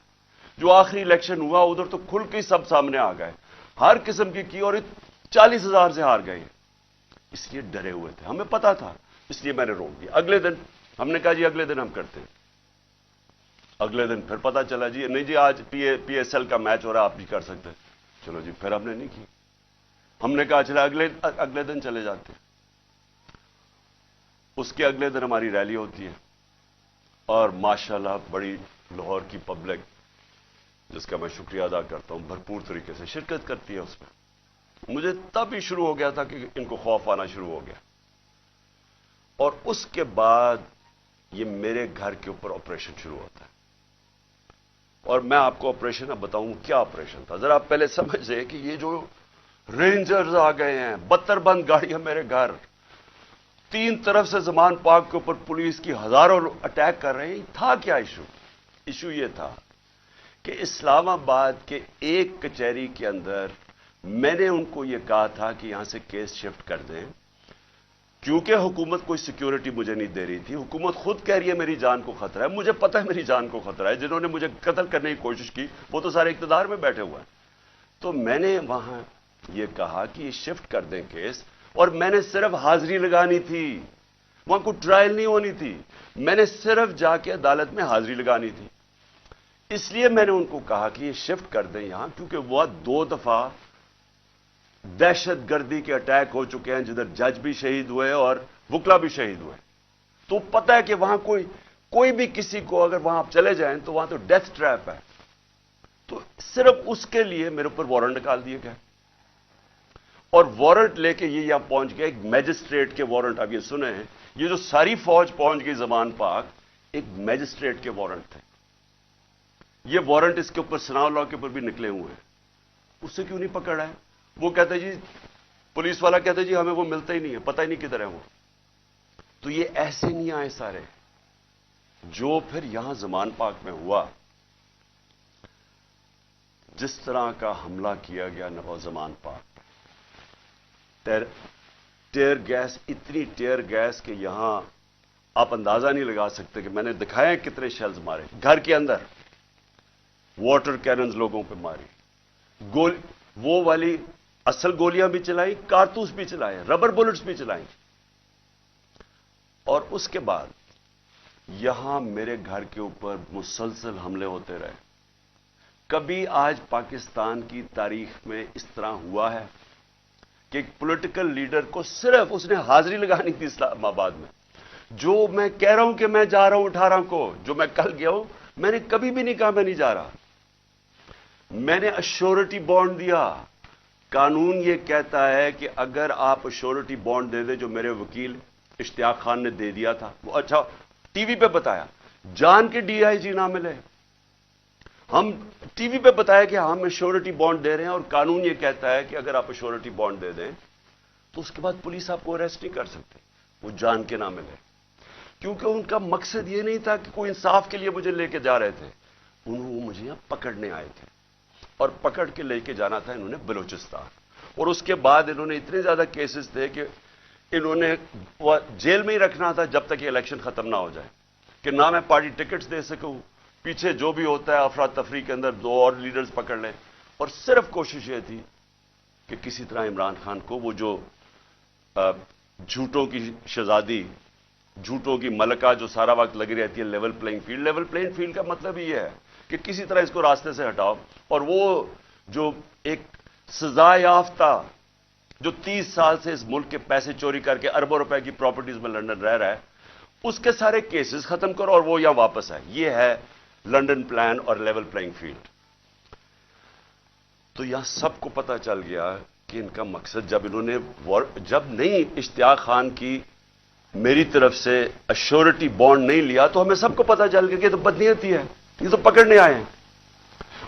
جو آخری الیکشن ہوا ادھر تو کھل کے سب سامنے آ گئے, ہر قسم کی اور 40,000 سے ہار گئے. اس لیے ڈرے ہوئے تھے, ہمیں پتا تھا, اس لیے میں نے روک دیا. اگلے دن ہم نے کہا جی اگلے دن ہم کرتے ہیں. اگلے دن پھر پتا چلا جی نہیں جی آج پی ایس ایل کا میچ ہو رہا ہے, آپ بھی کر سکتے ہیں. چلو جی, پھر ہم نے نہیں کی. ہم نے کہا چلا اگلے دن چلے جاتے ہیں. اس کے اگلے دن ہماری ریلی ہوتی ہے, اور ماشاءاللہ بڑی لاہور کی پبلک, جس کا میں شکریہ ادا کرتا ہوں, بھرپور طریقے سے شرکت کرتی ہے اس میں. مجھے تب ہی شروع ہو گیا تھا کہ ان کو خوف آنا شروع ہو گیا. اور اس کے بعد یہ میرے گھر کے اوپر آپریشن شروع ہوتا ہے. اور میں آپ کو آپریشن اب بتاؤں کیا آپریشن تھا. ذرا آپ پہلے سمجھیں کہ یہ جو رینجرز آ گئے ہیں, 72 بند گاڑیاں میرے گھر, 3 طرف سے زمان پارک کے اوپر پولیس کی ہزاروں اٹیک کر رہے ہیں. تھا کیا ایشو یہ تھا کہ اسلام آباد کے ایک کچہری کے اندر میں نے ان کو یہ کہا تھا کہ یہاں سے کیس شفٹ کر دیں, کیونکہ حکومت کوئی سیکیورٹی مجھے نہیں دے رہی تھی. حکومت خود کہہ رہی ہے میری جان کو خطرہ ہے. مجھے پتہ ہے میری جان کو خطرہ ہے. جنہوں نے مجھے قتل کرنے کی کوشش کی وہ تو سارے اقتدار میں بیٹھے ہوئے ہیں. تو میں نے وہاں یہ کہا کہ یہ شفٹ کر دیں کیس, اور میں نے صرف حاضری لگانی تھی, وہاں کوئی ٹرائل نہیں ہونی تھی. میں نے صرف جا کے عدالت میں حاضری لگانی تھی. اس لیے میں نے ان کو کہا کہ یہ شفٹ کر دیں یہاں, کیونکہ وہ 2 دفعہ دہشت گردی کے اٹیک ہو چکے ہیں, جدھر جج بھی شہید ہوئے اور وکلا بھی شہید ہوئے. تو پتہ ہے کہ وہاں کوئی بھی کسی کو اگر وہاں آپ چلے جائیں تو وہاں تو ڈیتھ ٹریپ ہے. تو صرف اس کے لیے میرے اوپر وارنٹ نکال دیے گئے, اور وارنٹ لے کے یہ یہاں پہنچ گیا, ایک میجسٹریٹ کے وارنٹ. اب یہ سنیں, یہ جو ساری فوج پہنچ گئی زمان پاک, ایک میجسٹریٹ کے وارنٹ تھے. یہ وارنٹ اس کے اوپر ثناء اللہ کے اوپر بھی نکلے ہوئے ہیں. اس سے کیوں نہیں پکڑ رہا ہے؟ وہ کہتے جی, پولیس والا کہتے جی ہمیں وہ ملتا ہی نہیں ہے, پتہ ہی نہیں کدھر ہے وہ. تو یہ ایسے نہیں آئے سارے. جو پھر یہاں زمان پاک میں ہوا, جس طرح کا حملہ کیا گیا نو زمان پاک, ٹیئر گیس, اتنی ٹیئر گیس کہ یہاں آپ اندازہ نہیں لگا سکتے کہ میں نے دکھایا کتنے شیلز مارے گھر کے اندر. واٹر کیننز لوگوں پہ ماری، وہ والی اصل گولیاں بھی چلائیں، کارتوس بھی چلائے، ربر بلٹس بھی چلائیں، اور اس کے بعد یہاں میرے گھر کے اوپر مسلسل حملے ہوتے رہے۔ کبھی آج پاکستان کی تاریخ میں اس طرح ہوا ہے کہ ایک پولیٹیکل لیڈر کو صرف اس نے حاضری لگانی تھی اسلام آباد میں، جو میں کہہ رہا ہوں کہ میں جا رہا ہوں 18 کو، جو میں کل گیا ہوں، میں نے کبھی بھی نہیں کہا میں نہیں جا رہا، میں نے ایشورٹی بانڈ دیا۔ قانون یہ کہتا ہے کہ اگر آپ ایشورٹی بانڈ دے دیں، جو میرے وکیل اشتیاق خان نے دے دیا تھا، وہ اچھا ٹی وی پہ بتایا، جان کے ڈی آئی جی نہ ملے، ہم ٹی وی پہ بتایا کہ ہم ایشورٹی بانڈ دے رہے ہیں، اور قانون یہ کہتا ہے کہ اگر آپ ایشورٹی بانڈ دے دیں تو اس کے بعد پولیس آپ کو اریسٹ نہیں کر سکتے، وہ جان کے نہ ملے، کیونکہ ان کا مقصد یہ نہیں تھا کہ کوئی انصاف کے لیے مجھے لے کے جا رہے تھے، وہ مجھے یہاں پکڑنے آئے تھے، اور پکڑ کے لے کے جانا تھا انہوں نے بلوچستان، اور اس کے بعد انہوں نے اتنے زیادہ کیسز تھے کہ انہوں نے جیل میں ہی رکھنا تھا جب تک یہ الیکشن ختم نہ ہو جائے، کہ نہ میں پارٹی ٹکٹس دے سکوں، پیچھے جو بھی ہوتا ہے افراتفری کے اندر 2 اور لیڈرز پکڑ لیں، اور صرف کوشش یہ تھی کہ کسی طرح عمران خان کو وہ جو جھوٹوں کی شہزادی، جھوٹوں کی ملکہ جو سارا وقت لگی رہتی ہے لیول پلینگ فیلڈ کا مطلب ہی یہ ہے کہ کسی طرح اس کو راستے سے ہٹاؤ، اور وہ جو ایک سزا یافتہ جو 30 سال سے اس ملک کے پیسے چوری کر کے اربوں روپے کی پراپرٹیز میں لندن رہ رہا ہے، اس کے سارے کیسز ختم کرو اور وہ یہاں واپس ہے۔ یہ ہے لندن پلان اور لیول پلینگ فیلڈ۔ تو یہاں سب کو پتا چل گیا کہ ان کا مقصد، جب نہیں اشتیاق خان کی میری طرف سے ایشورٹی بانڈ نہیں لیا تو ہمیں سب کو پتا چل گیا کہ یہ تو بدنیتی ہے، یہ تو پکڑنے آئے ہیں۔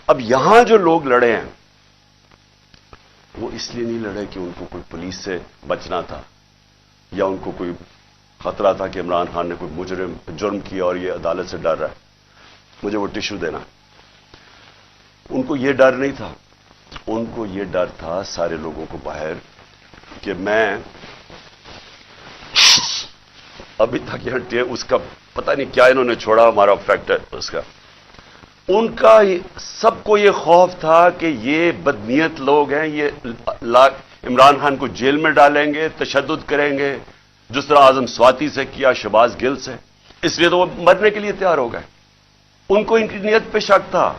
اب یہاں جو لوگ لڑے ہیں وہ اس لیے نہیں لڑے کہ ان کو کوئی پولیس سے بچنا تھا، یا ان کو کوئی خطرہ تھا کہ عمران خان نے کوئی جرم کیا اور یہ عدالت سے ڈر رہا ہے مجھے وہ ٹشو دینا، ان کو یہ ڈر نہیں تھا، ان کو یہ ڈر تھا سارے لوگوں کو باہر کہ میں ابھی تک یہ اس کا پتہ نہیں کیا انہوں نے چھوڑا، ہمارا فیکٹر اس کا، ان کا سب کو یہ خوف تھا کہ یہ بدنیت لوگ ہیں، یہ عمران خان کو جیل میں ڈالیں گے، تشدد کریں گے، جس طرح اعظم سواتی سے کیا، شہباز گل سے، اس لیے تو وہ مرنے کے لیے تیار ہو گئے۔ ان کو ان کی نیت پہ شک تھا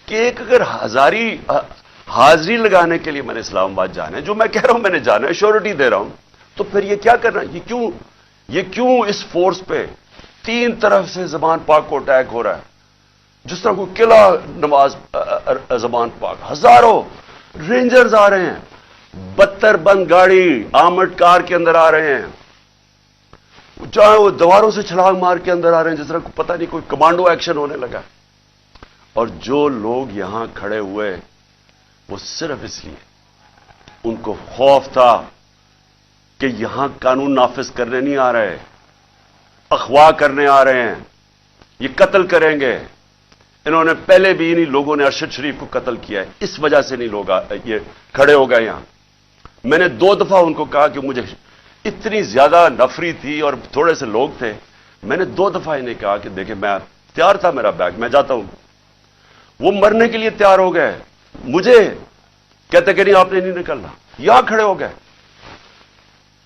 کہ ایک اگر حاضری لگانے کے لیے میں نے اسلام آباد جانا ہے، جو میں کہہ رہا ہوں میں نے جانا ہے، شیورٹی دے رہا ہوں، تو پھر یہ کیا کرنا، یہ کیوں اس فورس پہ 3 طرف سے زبان پاک کو اٹیک ہو رہا ہے، جس طرح کوئی قلعہ نواز زبان پاک، ہزاروں رینجرز آ رہے ہیں، 72 بند گاڑی آرمڈ کار کے اندر آ رہے ہیں، چاہے وہ دیواروں سے چھلانگ مار کے اندر آ رہے ہیں، جس طرح پتہ نہیں کوئی کمانڈو ایکشن ہونے لگا، اور جو لوگ یہاں کھڑے ہوئے وہ صرف اس لیے ان کو خوف تھا کہ یہاں قانون نافذ کرنے نہیں آ رہے، اغوا کرنے آ رہے ہیں، یہ قتل کریں گے۔ انہوں نے پہلے بھی انہی لوگوں نے ارشد شریف کو قتل کیا ہے، اس وجہ سے نہیں لوگ یہ کھڑے ہو گئے یہاں۔ میں نے 2 دفعہ ان کو کہا کہ مجھے اتنی زیادہ نفری تھی اور تھوڑے سے لوگ تھے، میں نے 2 دفعہ انہیں کہا کہ دیکھیں میں تیار تھا، میرا بیگ میں جاتا ہوں، وہ مرنے کے لیے تیار ہو گئے، مجھے کہتے کہ نہیں آپ نے نہیں نکلنا، یہاں کھڑے ہو گئے۔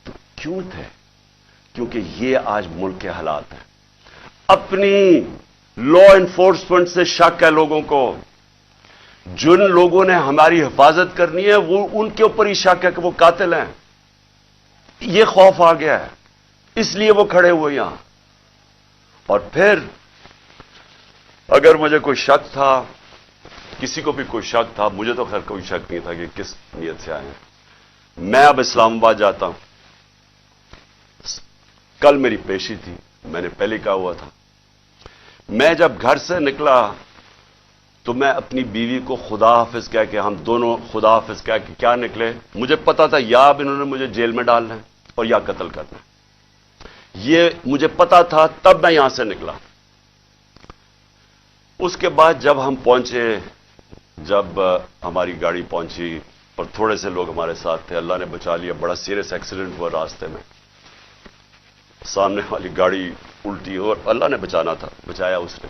تو کیوں تھے؟ کیونکہ یہ آج ملک کے حالات ہیں، اپنی لا انفورسمنٹ سے شک ہے لوگوں کو، جن لوگوں نے ہماری حفاظت کرنی ہے وہ ان کے اوپر ہی شک ہے کہ وہ قاتل ہیں، یہ خوف آ گیا ہے، اس لیے وہ کھڑے ہوئے یہاں۔ اور پھر اگر مجھے کوئی شک تھا، کسی کو بھی کوئی شک تھا، مجھے تو خیر کوئی شک نہیں تھا کہ کس نیت سے آئے ہیں۔ میں اب اسلام آباد جاتا ہوں، کل میری پیشی تھی، میں نے پہلے کہا ہوا تھا، میں جب گھر سے نکلا تو میں اپنی بیوی کو خدا حافظ کہہ کے، ہم دونوں خدا حافظ کہہ کے کیا نکلے، مجھے پتا تھا یا اب انہوں نے مجھے جیل میں ڈالنا ہے اور یا قتل کرنا ہے، یہ مجھے پتا تھا، تب میں یہاں سے نکلا۔ اس کے بعد جب ہم پہنچے، جب ہماری گاڑی پہنچی اور تھوڑے سے لوگ ہمارے ساتھ تھے، اللہ نے بچا لیا، بڑا سیریس ایکسیڈنٹ ہوا راستے میں، سامنے والی گاڑی الٹی اور اللہ نے بچانا تھا، بچایا اس نے۔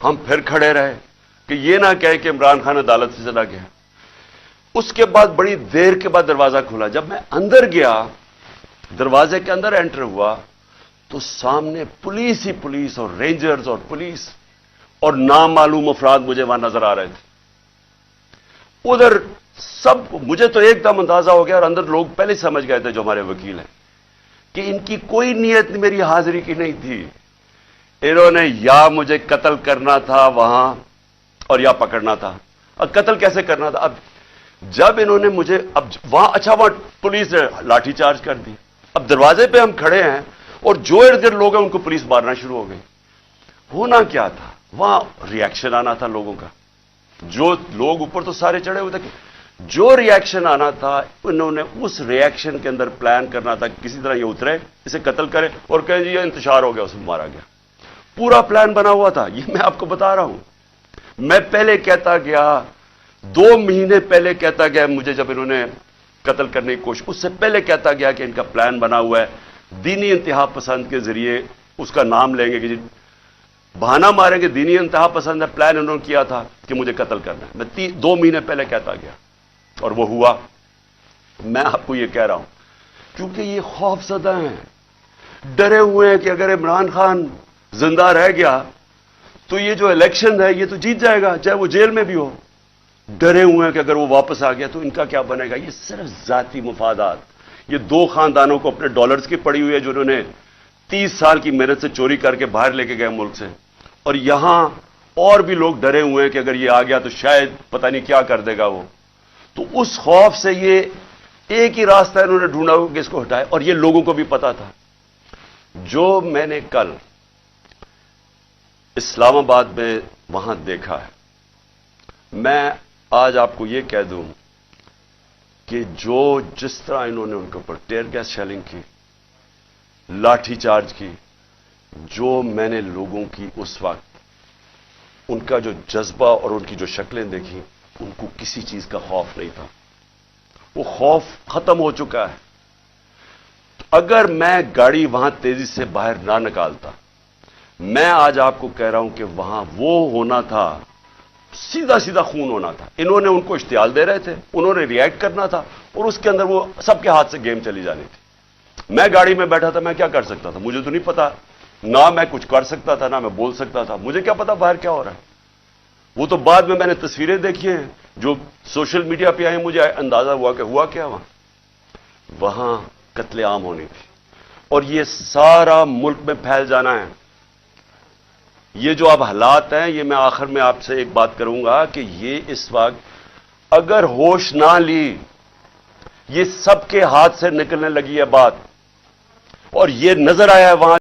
ہم پھر کھڑے رہے کہ یہ نہ کہے کہ عمران خان عدالت سے چلا گیا۔ اس کے بعد بڑی دیر کے بعد دروازہ کھلا، جب میں اندر گیا، دروازے کے اندر انٹر ہوا تو سامنے پولیس ہی پولیس اور رینجرز اور پولیس اور نامعلوم افراد مجھے وہاں نظر آ رہے تھے۔ ادھر سب، مجھے تو ایک دم اندازہ ہو گیا اور اندر لوگ پہلے سمجھ گئے تھے جو ہمارے وکیل ہیں کہ ان کی کوئی نیت میری حاضری کی نہیں تھی، انہوں نے یا مجھے قتل کرنا تھا وہاں اور یا پکڑنا تھا۔ اب قتل کیسے کرنا تھا؟ اب جب انہوں نے مجھے وہاں، اچھا وہاں پولیس نے لاٹھی چارج کر دی، اب دروازے پہ ہم کھڑے ہیں اور جو ارد گرد لوگ ہیں ان کو پولیس مارنا شروع ہو گئی۔ ہونا کیا تھا وہاں؟ ری ایکشن آنا تھا لوگوں کا، جو لوگ اوپر تو سارے چڑھے ہوئے تھے، جو ری ایکشن آنا تھا انہوں نے اس ری ایکشن کے اندر پلان کرنا تھا کسی طرح یہ اترے، اسے قتل کرے اور کہے جی یہ انتشار ہو گیا، اس میں مارا گیا۔ پورا پلان بنا ہوا تھا، یہ میں آپ کو بتا رہا ہوں۔ میں پہلے کہتا گیا، 2 مہینے پہلے کہتا گیا مجھے، جب انہوں نے قتل کرنے کی کوشش، اس سے پہلے کہتا گیا کہ ان کا پلان بنا ہوا ہے، دینی انتہا پسند کے ذریعے اس کا نام لیں گے کہ جی بہانہ ماریں گے، دینی انتہا پسند ہے، پلان انہوں نے کیا تھا کہ مجھے قتل کرنا ہے۔ میں 2 مہینے پہلے کہتا گیا اور وہ ہوا۔ میں آپ کو یہ کہہ رہا ہوں کیونکہ یہ خوف زدہ ہیں، ڈرے ہوئے ہیں کہ اگر عمران خان زندہ رہ گیا تو یہ جو الیکشن ہے یہ تو جیت جائے گا، چاہے وہ جیل میں بھی ہو۔ ڈرے ہوئے ہیں کہ اگر وہ واپس آ گیا تو ان کا کیا بنے گا۔ یہ صرف ذاتی مفادات، یہ 2 خاندانوں کو اپنے ڈالرز کی پڑی ہوئی ہے جو انہوں نے 30 سال کی محنت سے چوری کر کے باہر لے کے گئے ملک سے، اور یہاں اور بھی لوگ ڈرے ہوئے ہیں کہ اگر یہ آ گیا تو شاید پتہ نہیں کیا کر دے گا وہ۔ تو اس خوف سے یہ ایک ہی راستہ انہوں نے ڈھونڈا کہ اس کو ہٹائے، اور یہ لوگوں کو بھی پتا تھا۔ جو میں نے کل اسلام آباد میں وہاں دیکھا ہے، میں آج آپ کو یہ کہہ دوں کہ جس طرح انہوں نے ان کے اوپر ٹیئر گیس شیلنگ کی، لاٹھی چارج کی، جو میں نے لوگوں کی اس وقت ان کا جو جذبہ اور ان کی جو شکلیں دیکھی، ان کو کسی چیز کا خوف نہیں تھا، وہ خوف ختم ہو چکا ہے۔ اگر میں گاڑی وہاں تیزی سے باہر نہ نکالتا، میں آج آپ کو کہہ رہا ہوں کہ وہاں وہ ہونا تھا، سیدھا سیدھا خون ہونا تھا۔ انہوں نے ان کو اشتعال دے رہے تھے، انہوں نے ری ایکٹ کرنا تھا، اور اس کے اندر وہ سب کے ہاتھ سے گیم چلی جانی تھی۔ میں گاڑی میں بیٹھا تھا، میں کیا کر سکتا تھا؟ مجھے تو نہیں پتا، نہ میں کچھ کر سکتا تھا، نہ میں بول سکتا تھا، مجھے کیا پتا باہر کیا ہو رہا ہے۔ وہ تو بعد میں نے تصویریں دیکھی ہیں جو سوشل میڈیا پہ آئی، مجھے اندازہ ہوا کہ ہوا کیا وہاں قتل عام ہونی تھی، اور یہ سارا ملک میں پھیل جانا ہے۔ یہ جو اب حالات ہیں، یہ میں آخر میں آپ سے ایک بات کروں گا کہ یہ اس وقت اگر ہوش نہ لی، یہ سب کے ہاتھ سے نکلنے لگی ہے بات، اور یہ نظر آیا ہے وہاں